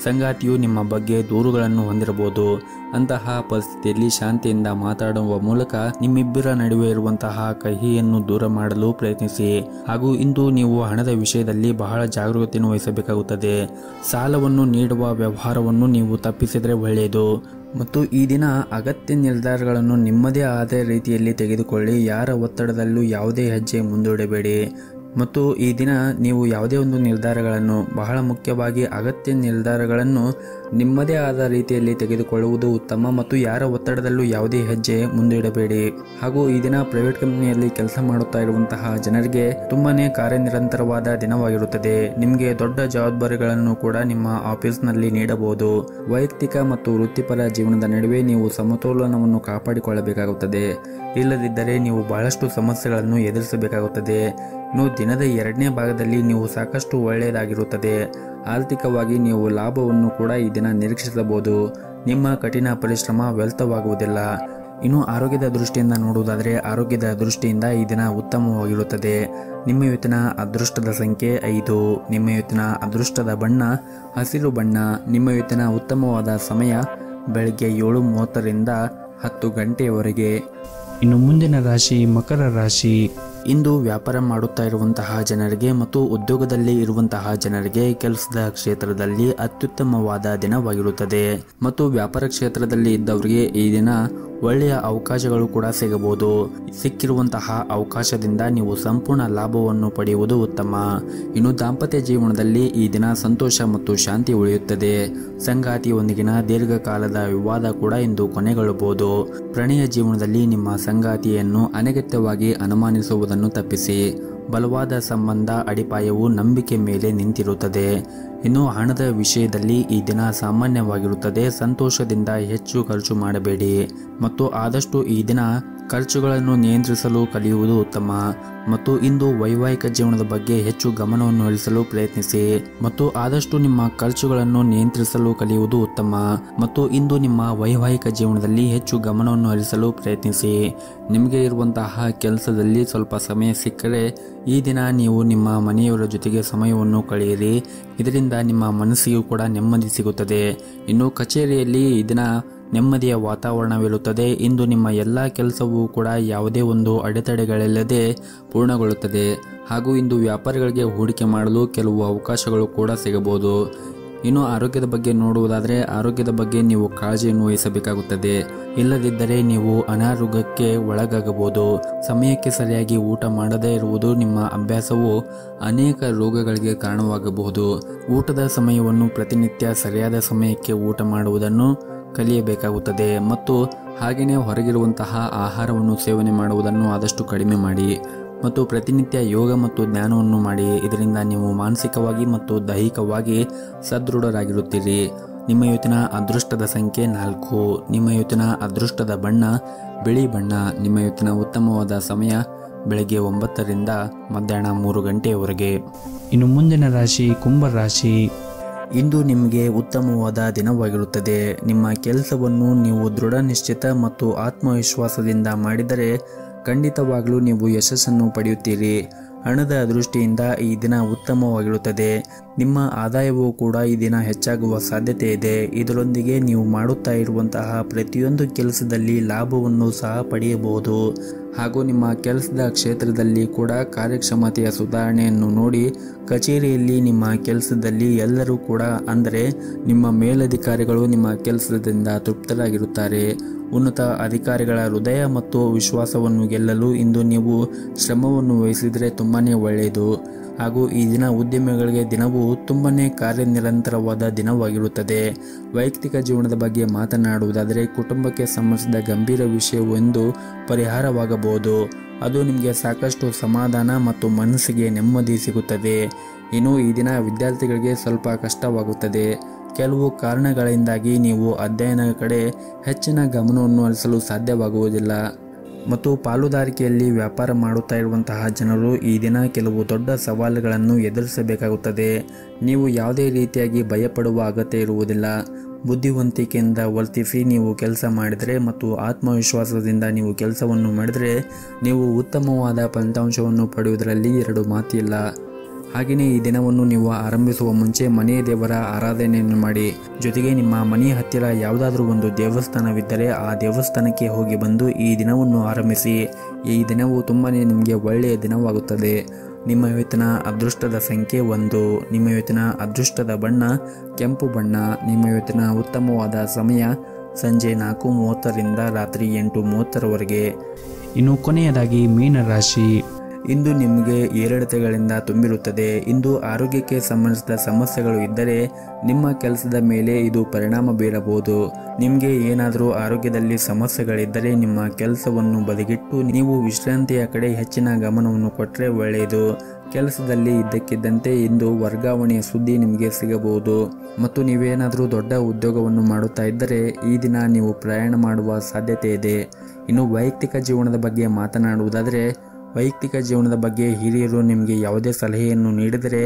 ಸಂಗಾತಿಯು ನಿಮ್ಮ ಬಗ್ಗೆ ದೂರುಗಳನ್ನು ಹೊಂದಿರಬಹುದು. ಅಂತಹ ಪರಿಸ್ಥಿತಿಯಲ್ಲಿ ಶಾಂತಿಯಿಂದ ಮಾತಾಡುವ ಮೂಲಕ ನಿಮ್ಮಿಬ್ಬರ ನಡುವೆ ಇರುವಂತಹ ಕಹಿಯನ್ನು ದೂರ ಮಾಡಲು ಪ್ರಯತ್ನಿಸಿ. ಹಾಗೂ ಇಂದು ನೀವು ಹಣದ ವಿಷಯದಲ್ಲಿ ಬಹಳ ಜಾಗರೂಕತೆಯನ್ನು ವಹಿಸಬೇಕಾಗುತ್ತದೆ. ಸಾಲವನ್ನು ನೀಡುವ ವ್ಯವಹಾರವನ್ನು ನೀವು ತಪ್ಪಿಸಿದರೆ ಒಳ್ಳೆಯದು. ಮತ್ತು ಈ ದಿನ ಅಗತ್ಯ ನಿರ್ಧಾರಗಳನ್ನು ನಿಮ್ಮದೇ ಆದ ರೀತಿಯಲ್ಲಿ ತೆಗೆದುಕೊಳ್ಳಿ. ಯಾರ ಒತ್ತಡದಲ್ಲೂ ಯಾವುದೇ ಹೆಜ್ಜೆ ಮುಂದೂಡಬೇಡಿ. ಮತ್ತು ಈ ದಿನ ನೀವು ಯಾವುದೇ ಒಂದು ನಿರ್ಧಾರಗಳನ್ನು, ಬಹಳ ಮುಖ್ಯವಾಗಿ ಅಗತ್ಯ ನಿರ್ಧಾರಗಳನ್ನು ನಿಮ್ಮದೇ ಆದ ರೀತಿಯಲ್ಲಿ ತೆಗೆದುಕೊಳ್ಳುವುದು ಉತ್ತಮ. ಮತ್ತು ಯಾರ ಒತ್ತಡದಲ್ಲೂ ಯಾವುದೇ ಹೆಜ್ಜೆ ಮುಂದಿಡಬೇಡಿ. ಹಾಗೂ ಈ ದಿನ ಪ್ರೈವೇಟ್ ಕಂಪನಿಯಲ್ಲಿ ಕೆಲಸ ಮಾಡುತ್ತಾ ಇರುವಂತಹ ಜನರಿಗೆ ತುಂಬಾನೇ ಕಾರ್ಯನಿರಂತರವಾದ ದಿನವಾಗಿರುತ್ತದೆ. ನಿಮಗೆ ದೊಡ್ಡ ಜವಾಬ್ದಾರಿಗಳನ್ನು ಕೂಡ ನಿಮ್ಮ ಆಫೀಸ್ನಲ್ಲಿ ನೀಡಬಹುದು. ವೈಯಕ್ತಿಕ ಮತ್ತು ವೃತ್ತಿಪರ ಜೀವನದ ನಡುವೆ ನೀವು ಸಮತೋಲನವನ್ನು ಕಾಪಾಡಿಕೊಳ್ಳಬೇಕಾಗುತ್ತದೆ. ಇಲ್ಲದಿದ್ದರೆ ನೀವು ಬಹಳಷ್ಟು ಸಮಸ್ಯೆಗಳನ್ನು ಎದುರಿಸಬೇಕಾಗುತ್ತದೆ. ಇನ್ನು ದಿನದ 2ನೇ ಭಾಗದಲ್ಲಿ ನೀವು ಸಾಕಷ್ಟು ಒಳ್ಳೆಯದಾಗಿರುತ್ತದೆ. ಆರ್ಥಿಕವಾಗಿ ನೀವು ಲಾಭವನ್ನು ಕೂಡ ಈ ದಿನ ನಿರೀಕ್ಷಿಸಬಹುದು. ನಿಮ್ಮ ಕಠಿಣ ಪರಿಶ್ರಮ ವ್ಯರ್ಥವಾಗುವುದಿಲ್ಲ. ಇನ್ನು ಆರೋಗ್ಯದ ದೃಷ್ಟಿಯಿಂದ ನೋಡುವುದಾದರೆ ಆರೋಗ್ಯದ ದೃಷ್ಟಿಯಿಂದ ಈ ದಿನ ಉತ್ತಮವಾಗಿರುತ್ತದೆ. ನಿಮ್ಮ ಇವತ್ತಿನ ಅದೃಷ್ಟದ ಸಂಖ್ಯೆ 5. ನಿಮ್ಮ ಇವತ್ತಿನ ಅದೃಷ್ಟದ ಬಣ್ಣ ಹಸಿರು ಬಣ್ಣ. ನಿಮ್ಮ ಇವತ್ತಿನ ಉತ್ತಮವಾದ ಸಮಯ ಬೆಳಗ್ಗೆ 7:30ರಿಂದ 10 ಗಂಟೆಯವರೆಗೆ. ಇನ್ನು ಮುಂದಿನ ರಾಶಿ ಮಕರ ರಾಶಿ. ಇಂದು ವ್ಯಾಪಾರ ಮಾಡುತ್ತಾ ಇರುವಂತಹ ಜನರಿಗೆ ಮತ್ತು ಉದ್ಯೋಗದಲ್ಲಿ ಇರುವಂತಹ ಜನರಿಗೆ ಕೆಲಸದ ಕ್ಷೇತ್ರದಲ್ಲಿ ಅತ್ಯುತ್ತಮವಾದ ದಿನವಾಗಿರುತ್ತದೆ ಮತ್ತು ವ್ಯಾಪಾರ ಕ್ಷೇತ್ರದಲ್ಲಿ ಇದ್ದವರಿಗೆ ಈ ದಿನ ಒಳ್ಳೆಯ ಅವಕಾಶಗಳು ಕೂಡ ಸಿಗಬಹುದು. ಸಿಕ್ಕಿರುವಂತಹ ಅವಕಾಶದಿಂದ ನೀವು ಸಂಪೂರ್ಣ ಲಾಭವನ್ನು ಪಡೆಯುವುದು ಉತ್ತಮ. ಇನ್ನು ದಾಂಪತ್ಯ ಜೀವನದಲ್ಲಿ ಈ ದಿನ ಸಂತೋಷ ಮತ್ತು ಶಾಂತಿ ಉಳಿಯುತ್ತದೆ. ಸಂಗಾತಿಯೊಂದಿಗಿನ ದೀರ್ಘಕಾಲದ ವಿವಾದ ಕೂಡ ಇಂದು ಕೊನೆಗೊಳ್ಳಬಹುದು. ಪ್ರಣಯ ಜೀವನದಲ್ಲಿ ನಿಮ್ಮ ಸಂಗಾತಿಯನ್ನು ಅನಗತ್ಯವಾಗಿ ಅನುಮಾನಿಸುವುದನ್ನು ತಪ್ಪಿಸಿ. ಬಲವಾದ ಸಂಬಂಧ ಅಡಿಪಾಯವು ನಂಬಿಕೆ ಮೇಲೆ ನಿಂತಿರುತ್ತದೆ. ಇನ್ನು ಹಣದ ವಿಷಯದಲ್ಲಿ ಈ ದಿನ ಸಾಮಾನ್ಯವಾಗಿರುತ್ತದೆ. ಸಂತೋಷದಿಂದ ಹೆಚ್ಚು ಖರ್ಚು ಮಾಡಬೇಡಿ ಮತ್ತು ಆದಷ್ಟು ಈ ದಿನ ಖರ್ಚುಗಳನ್ನು ನಿಯಂತ್ರಿಸಲು ಕಲಿಯುವುದು ಉತ್ತಮ. ಮತ್ತು ಇಂದು ವೈವಾಹಿಕ ಜೀವನದ ಬಗ್ಗೆ ಹೆಚ್ಚು ಗಮನವನ್ನು ಹರಿಸಲು ಪ್ರಯತ್ನಿಸಿ ಮತ್ತು ಆದಷ್ಟು ನಿಮ್ಮ ಖರ್ಚುಗಳನ್ನು ನಿಯಂತ್ರಿಸಲು ಕಲಿಯುವುದು ಉತ್ತಮ. ಮತ್ತು ಇಂದು ನಿಮ್ಮ ವೈವಾಹಿಕ ಜೀವನದಲ್ಲಿ ಹೆಚ್ಚು ಗಮನವನ್ನು ಹರಿಸಲು ಪ್ರಯತ್ನಿಸಿ. ನಿಮಗೆ ಇರುವಂತಹ ಕೆಲಸದಲ್ಲಿ ಸ್ವಲ್ಪ ಸಮಯ ಸಿಕ್ಕರೆ ಈ ದಿನ ನೀವು ನಿಮ್ಮ ಮನೆಯವರ ಜೊತೆಗೆ ಸಮಯವನ್ನು ಕಳೆಯಿರಿ. ಇದರಿಂದ ನಿಮ್ಮ ಮನಸ್ಸಿಗೂ ಕೂಡ ನೆಮ್ಮದಿ ಸಿಗುತ್ತದೆ. ಇನ್ನು ಕಚೇರಿಯಲ್ಲಿ ಈ ದಿನ ನೆಮ್ಮದಿಯ ವಾತಾವರಣವಿರುತ್ತದೆ. ಇಂದು ನಿಮ್ಮ ಎಲ್ಲ ಕೆಲಸವೂ ಕೂಡ ಯಾವುದೇ ಒಂದು ಅಡೆತಡೆಗಳಿಲ್ಲದೆ ಪೂರ್ಣಗೊಳ್ಳುತ್ತದೆ. ಹಾಗೂ ಇಂದು ವ್ಯಾಪಾರಿಗಳಿಗೆ ಹೂಡಿಕೆ ಮಾಡಲು ಕೆಲವು ಅವಕಾಶಗಳು ಕೂಡ ಸಿಗಬಹುದು. ಇನ್ನು ಆರೋಗ್ಯದ ಬಗ್ಗೆ ನೋಡುವುದಾದರೆ ಆರೋಗ್ಯದ ಬಗ್ಗೆ ನೀವು ಕಾಳಜಿಯನ್ನು ವಹಿಸಬೇಕಾಗುತ್ತದೆ. ಇಲ್ಲದಿದ್ದರೆ ನೀವು ಅನಾರೋಗ್ಯಕ್ಕೆ ಒಳಗಾಗಬಹುದು. ಸಮಯಕ್ಕೆ ಸರಿಯಾಗಿ ಊಟ ಮಾಡದೇ ಇರುವುದು ನಿಮ್ಮ ಅಭ್ಯಾಸವು ಅನೇಕ ರೋಗಗಳಿಗೆ ಕಾರಣವಾಗಬಹುದು. ಊಟದ ಸಮಯವನ್ನು ಪ್ರತಿನಿತ್ಯ ಸರಿಯಾದ ಸಮಯಕ್ಕೆ ಊಟ ಮಾಡುವುದನ್ನು ಕಲಿಯಬೇಕಾಗುತ್ತದೆ ಮತ್ತು ಹಾಗೆಯೇ ಹೊರಗಿರುವಂತಹ ಆಹಾರವನ್ನು ಸೇವನೆ ಮಾಡುವುದನ್ನು ಆದಷ್ಟು ಕಡಿಮೆ ಮಾಡಿ ಮತ್ತು ಪ್ರತಿನಿತ್ಯ ಯೋಗ ಮತ್ತು ಧ್ಯಾನವನ್ನು ಮಾಡಿ. ಇದರಿಂದ ನೀವು ಮಾನಸಿಕವಾಗಿ ಮತ್ತು ದೈಹಿಕವಾಗಿ ಸದೃಢರಾಗಿರುತ್ತೀರಿ. ನಿಮ್ಮ ಇವತ್ತಿನ ಅದೃಷ್ಟದ ಸಂಖ್ಯೆ 4. ನಿಮ್ಮ ಇವತ್ತಿನ ಅದೃಷ್ಟದ ಬಣ್ಣ ಬಿಳಿ ಬಣ್ಣ. ನಿಮ್ಮ ಇವತ್ತಿನ ಉತ್ತಮವಾದ ಸಮಯ ಬೆಳಗ್ಗೆ 9ರಿಂದ ಮಧ್ಯಾಹ್ನ 3 ಗಂಟೆಯವರೆಗೆ. ಇನ್ನು ಮುಂದಿನ ರಾಶಿ ಕುಂಭ ರಾಶಿ. ಇಂದು ನಿಮಗೆ ಉತ್ತಮವಾದ ದಿನವಾಗಿರುತ್ತದೆ. ನಿಮ್ಮ ಕೆಲಸವನ್ನು ನೀವು ದೃಢ ನಿಶ್ಚಿತ ಮತ್ತು ಆತ್ಮವಿಶ್ವಾಸದಿಂದ ಮಾಡಿದರೆ ಖಂಡಿತವಾಗಲೂ ನೀವು ಯಶಸ್ಸನ್ನು ಪಡೆಯುತ್ತೀರಿ. ಹಣದ ದೃಷ್ಟಿಯಿಂದ ಈ ದಿನ ಉತ್ತಮವಾಗಿರುತ್ತದೆ. ನಿಮ್ಮ ಆದಾಯವೂ ಕೂಡ ಈ ದಿನ ಹೆಚ್ಚಾಗುವ ಸಾಧ್ಯತೆ ಇದೆ. ಇದರೊಂದಿಗೆ ನೀವು ಮಾಡುತ್ತಾ ಇರುವಂತಹ ಪ್ರತಿಯೊಂದು ಕೆಲಸದಲ್ಲಿ ಲಾಭವನ್ನು ಸಹ ಪಡೆಯಬಹುದು. ಹಾಗೂ ನಿಮ್ಮ ಕೆಲಸದ ಕ್ಷೇತ್ರದಲ್ಲಿ ಕೂಡ ಕಾರ್ಯಕ್ಷಮತೆಯ ಸುಧಾರಣೆಯನ್ನು ನೋಡಿ ಕಚೇರಿಯಲ್ಲಿ ನಿಮ್ಮ ಕೆಲಸದಲ್ಲಿ ಎಲ್ಲರೂ ಕೂಡ ಅಂದರೆ ನಿಮ್ಮ ಮೇಲಧಿಕಾರಿಗಳು ನಿಮ್ಮ ಕೆಲಸದಿಂದ ತೃಪ್ತರಾಗಿರುತ್ತಾರೆ. ಉನ್ನತ ಅಧಿಕಾರಿಗಳ ಹೃದಯ ಮತ್ತು ವಿಶ್ವಾಸವನ್ನು ಗೆಲ್ಲಲು ಇಂದು ನೀವು ಶ್ರಮವನ್ನು ವಹಿಸಿದರೆ ತುಂಬಾನೇ ಒಳ್ಳೆಯದು. ಹಾಗೂ ಈ ದಿನ ಉದ್ಯಮಿಗಳಿಗೆ ದಿನವೂ ತುಂಬಾನೇ ಕಾರ್ಯನಿರಂತರವಾದ ದಿನವಾಗಿರುತ್ತದೆ. ವೈಯಕ್ತಿಕ ಜೀವನದ ಬಗ್ಗೆ ಮಾತನಾಡುವುದಾದರೆ ಕುಟುಂಬಕ್ಕೆ ಸಂಬಂಧಿಸಿದ ಗಂಭೀರ ವಿಷಯವೊಂದು ಪರಿಹಾರವಾಗಬಹುದು. ಅದು ನಿಮಗೆ ಸಾಕಷ್ಟು ಸಮಾಧಾನ ಮತ್ತು ಮನಸ್ಸಿಗೆ ನೆಮ್ಮದಿ ಸಿಗುತ್ತದೆ. ಇನ್ನು ಈ ದಿನ ವಿದ್ಯಾರ್ಥಿಗಳಿಗೆ ಸ್ವಲ್ಪ ಕಷ್ಟವಾಗುತ್ತದೆ. ಕೆಲವು ಕಾರಣಗಳಿಂದಾಗಿ ನೀವು ಅಧ್ಯಯನದ ಕಡೆ ಹೆಚ್ಚಿನ ಗಮನವನ್ನು ಹರಿಸಲು ಸಾಧ್ಯವಾಗುವುದಿಲ್ಲ. ಮತ್ತು ಪಾಲುದಾರಿಕೆಯಲ್ಲಿ ವ್ಯಾಪಾರ ಮಾಡುತ್ತಾ ಇರುವಂತಹ ಜನರು ಈ ದಿನ ಕೆಲವು ದೊಡ್ಡ ಸವಾಲುಗಳನ್ನು ಎದುರಿಸಬೇಕಾಗುತ್ತದೆ. ನೀವು ಯಾವುದೇ ರೀತಿಯಾಗಿ ಭಯಪಡುವ ಅಗತ್ಯ ಇರುವುದಿಲ್ಲ. ಬುದ್ಧಿವಂತಿಕೆಯಿಂದ ವರ್ತಿಸಿ ನೀವು ಕೆಲಸ ಮಾಡಿದರೆ ಮತ್ತು ಆತ್ಮವಿಶ್ವಾಸದಿಂದ ನೀವು ಕೆಲಸವನ್ನು ಮಾಡಿದರೆ ನೀವು ಉತ್ತಮವಾದ ಫಲಿತಾಂಶವನ್ನು ಪಡೆಯುವುದರಲ್ಲಿ ಎರಡು ಮಾತಿಲ್ಲ. ಹಾಗೆಯೇ ಈ ದಿನವನ್ನು ನೀವು ಆರಂಭಿಸುವ ಮುಂಚೆ ಮನೆಯ ದೇವರ ಆರಾಧನೆಯನ್ನು ಮಾಡಿ. ಜೊತೆಗೆ ನಿಮ್ಮ ಮನೆಯ ಹತ್ತಿರ ಯಾವುದಾದ್ರೂ ಒಂದು ದೇವಸ್ಥಾನವಿದ್ದರೆ ಆ ದೇವಸ್ಥಾನಕ್ಕೆ ಹೋಗಿ ಬಂದು ಈ ದಿನವನ್ನು ಆರಂಭಿಸಿ. ಈ ದಿನವು ತುಂಬಾನೇ ನಿಮಗೆ ಒಳ್ಳೆಯ ದಿನವಾಗುತ್ತದೆ. ನಿಮ್ಮ ಇವತ್ತಿನ ಅದೃಷ್ಟದ ಸಂಖ್ಯೆ 1. ನಿಮ್ಮ ಇವತ್ತಿನ ಅದೃಷ್ಟದ ಬಣ್ಣ ಕೆಂಪು ಬಣ್ಣ. ನಿಮ್ಮ ಇವತ್ತಿನ ಉತ್ತಮವಾದ ಸಮಯ ಸಂಜೆ 4:30ರಿಂದ ರಾತ್ರಿ 8:30ರವರೆಗೆ. ಇನ್ನು ಕೊನೆಯದಾಗಿ ಮೀನರಾಶಿ. ಇಂದು ನಿಮಗೆ ಏರಿಳಿತಗಳಿಂದ ತುಂಬಿರುತ್ತದೆ. ಇಂದು ಆರೋಗ್ಯಕ್ಕೆ ಸಂಬಂಧಿಸಿದ ಸಮಸ್ಯೆಗಳು ಇದ್ದರೆ ನಿಮ್ಮ ಕೆಲಸದ ಮೇಲೆ ಇದು ಪರಿಣಾಮ ಬೀರಬಹುದು. ನಿಮಗೆ ಏನಾದರೂ ಆರೋಗ್ಯದಲ್ಲಿ ಸಮಸ್ಯೆಗಳಿದ್ದರೆ ನಿಮ್ಮ ಕೆಲಸವನ್ನು ಬದಿಗಿಟ್ಟು ನೀವು ವಿಶ್ರಾಂತಿಯ ಕಡೆ ಹೆಚ್ಚಿನ ಗಮನವನ್ನು ಕೊಟ್ಟರೆ ಒಳ್ಳೆಯದು. ಕೆಲಸದಲ್ಲಿ ಇದ್ದಕ್ಕಿದ್ದಂತೆ ಇಂದು ವರ್ಗಾವಣೆಯ ಸುದ್ದಿ ನಿಮಗೆ ಸಿಗಬಹುದು. ಮತ್ತು ನೀವೇನಾದರೂ ದೊಡ್ಡ ಉದ್ಯೋಗವನ್ನು ಮಾಡುತ್ತಾ ಇದ್ದರೆ ಈ ದಿನ ನೀವು ಪ್ರಯಾಣ ಮಾಡುವ ಸಾಧ್ಯತೆ ಇದೆ. ಇನ್ನು ವೈಯಕ್ತಿಕ ಜೀವನದ ಬಗ್ಗೆ ಮಾತನಾಡುವುದಾದರೆ ವೈಯಕ್ತಿಕ ಜೀವನದ ಬಗ್ಗೆ ಹಿರಿಯರು ನಿಮಗೆ ಯಾವುದೇ ಸಲಹೆಯನ್ನು ನೀಡಿದರೆ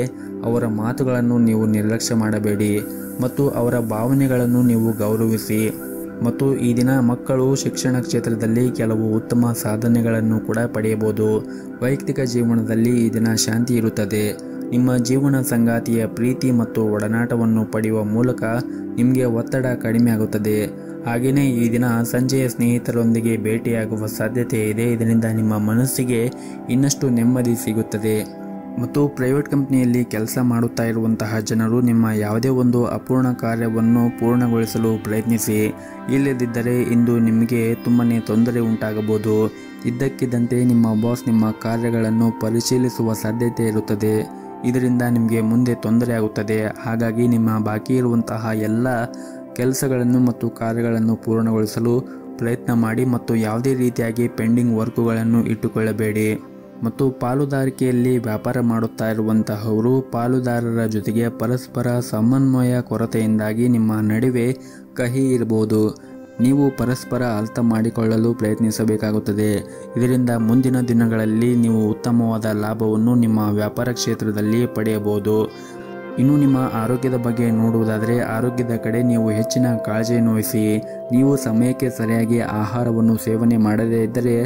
ಅವರ ಮಾತುಗಳನ್ನು ನೀವು ನಿರ್ಲಕ್ಷ್ಯ ಮಾಡಬೇಡಿ ಮತ್ತು ಅವರ ಭಾವನೆಗಳನ್ನು ನೀವು ಗೌರವಿಸಿ. ಮತ್ತು ಈ ದಿನ ಮಕ್ಕಳು ಶಿಕ್ಷಣ ಕ್ಷೇತ್ರದಲ್ಲಿ ಕೆಲವು ಉತ್ತಮ ಸಾಧನೆಗಳನ್ನು ಕೂಡ ಪಡೆಯಬಹುದು. ವೈಯಕ್ತಿಕ ಜೀವನದಲ್ಲಿ ಈ ದಿನ ಶಾಂತಿ ಇರುತ್ತದೆ. ನಿಮ್ಮ ಜೀವನ ಸಂಗಾತಿಯ ಪ್ರೀತಿ ಮತ್ತು ಒಡನಾಟವನ್ನು ಪಡೆಯುವ ಮೂಲಕ ನಿಮಗೆ ಒತ್ತಡ ಕಡಿಮೆ ಆಗುತ್ತದೆ. ಹಾಗೆಯೇ ಈ ದಿನ ಸಂಜೆಯ ಸ್ನೇಹಿತರೊಂದಿಗೆ ಭೇಟಿಯಾಗುವ ಸಾಧ್ಯತೆ ಇದೆ. ಇದರಿಂದ ನಿಮ್ಮ ಮನಸ್ಸಿಗೆ ಇನ್ನಷ್ಟು ನೆಮ್ಮದಿ ಸಿಗುತ್ತದೆ. ಮತ್ತು ಪ್ರೈವೇಟ್ ಕಂಪನಿಯಲ್ಲಿ ಕೆಲಸ ಮಾಡುತ್ತಾ ಇರುವಂತಹ ಜನರು ನಿಮ್ಮ ಯಾವುದೇ ಒಂದು ಅಪೂರ್ಣ ಕಾರ್ಯವನ್ನು ಪೂರ್ಣಗೊಳಿಸಲು ಪ್ರಯತ್ನಿಸಿ. ಇಲ್ಲದಿದ್ದರೆ ಇಂದು ನಿಮಗೆ ತುಂಬನೇ ತೊಂದರೆ ಉಂಟಾಗಬಹುದು. ಇದ್ದಕ್ಕಿದ್ದಂತೆ ನಿಮ್ಮ ಬಾಸ್ ನಿಮ್ಮ ಕಾರ್ಯಗಳನ್ನು ಪರಿಶೀಲಿಸುವ ಸಾಧ್ಯತೆ ಇರುತ್ತದೆ. ಇದರಿಂದ ನಿಮಗೆ ಮುಂದೆ ತೊಂದರೆ ಆಗುತ್ತದೆ. ಹಾಗಾಗಿ ನಿಮ್ಮ ಬಾಕಿ ಇರುವಂತಹ ಎಲ್ಲ ಕೆಲಸಗಳನ್ನು ಮತ್ತು ಕಾರ್ಯಗಳನ್ನು ಪೂರ್ಣಗೊಳಿಸಲು ಪ್ರಯತ್ನ ಮಾಡಿ ಮತ್ತು ಯಾವುದೇ ರೀತಿಯಾಗಿ ಪೆಂಡಿಂಗ್ ವರ್ಕುಗಳನ್ನು ಇಟ್ಟುಕೊಳ್ಳಬೇಡಿ. ಮತ್ತು ಪಾಲುದಾರಿಕೆಯಲ್ಲಿ ವ್ಯಾಪಾರ ಮಾಡುತ್ತಾ ಇರುವಂತಹವರು ಪಾಲುದಾರರ ಜೊತೆಗೆ ಪರಸ್ಪರ ಸಮನ್ವಯ ಕೊರತೆಯಿಂದಾಗಿ ನಿಮ್ಮ ನಡುವೆ ಕಹಿ ಇರಬಹುದು. ನೀವು ಪರಸ್ಪರ ಅರ್ಥ ಮಾಡಿಕೊಳ್ಳಲು ಪ್ರಯತ್ನಿಸಬೇಕಾಗುತ್ತದೆ. ಇದರಿಂದ ಮುಂದಿನ ದಿನಗಳಲ್ಲಿ ನೀವು ಉತ್ತಮವಾದ ಲಾಭವನ್ನು ನಿಮ್ಮ ವ್ಯಾಪಾರ ಕ್ಷೇತ್ರದಲ್ಲಿ ಪಡೆಯಬಹುದು. ಇನ್ನು ನಿಮ್ಮ ಆರೋಗ್ಯದ ಬಗ್ಗೆ ನೋಡುವುದಾದರೆ ಆರೋಗ್ಯದ ಕಡೆ ನೀವು ಹೆಚ್ಚಿನ ಕಾಳಜಿಯನ್ನು ವಹಿಸಿ. ನೀವು ಸಮಯಕ್ಕೆ ಸರಿಯಾಗಿ ಆಹಾರವನ್ನು ಸೇವನೆ ಮಾಡದೇ ಇದ್ದರೆ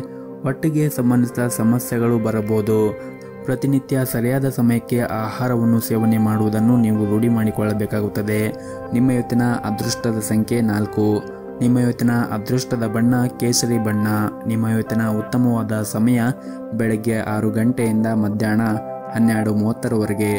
ಹೊಟ್ಟೆಗೆ ಸಂಬಂಧಿಸಿದ ಸಮಸ್ಯೆಗಳು ಬರಬಹುದು. ಪ್ರತಿನಿತ್ಯ ಸರಿಯಾದ ಸಮಯಕ್ಕೆ ಆಹಾರವನ್ನು ಸೇವನೆ ಮಾಡುವುದನ್ನು ನೀವು ರೂಢಿ ಮಾಡಿಕೊಳ್ಳಬೇಕಾಗುತ್ತದೆ. ನಿಮ್ಮ ಇವತ್ತಿನ ಅದೃಷ್ಟದ ಸಂಖ್ಯೆ 4. ನಿಮ್ಮ ಇವತ್ತಿನ ಅದೃಷ್ಟದ ಬಣ್ಣ ಕೇಸರಿ ಬಣ್ಣ. ನಿಮ್ಮ ಇವತ್ತಿನ ಉತ್ತಮವಾದ ಸಮಯ ಬೆಳಗ್ಗೆ 6 ಗಂಟೆಯಿಂದ ಮಧ್ಯಾಹ್ನ 12:30ರವರೆಗೆ.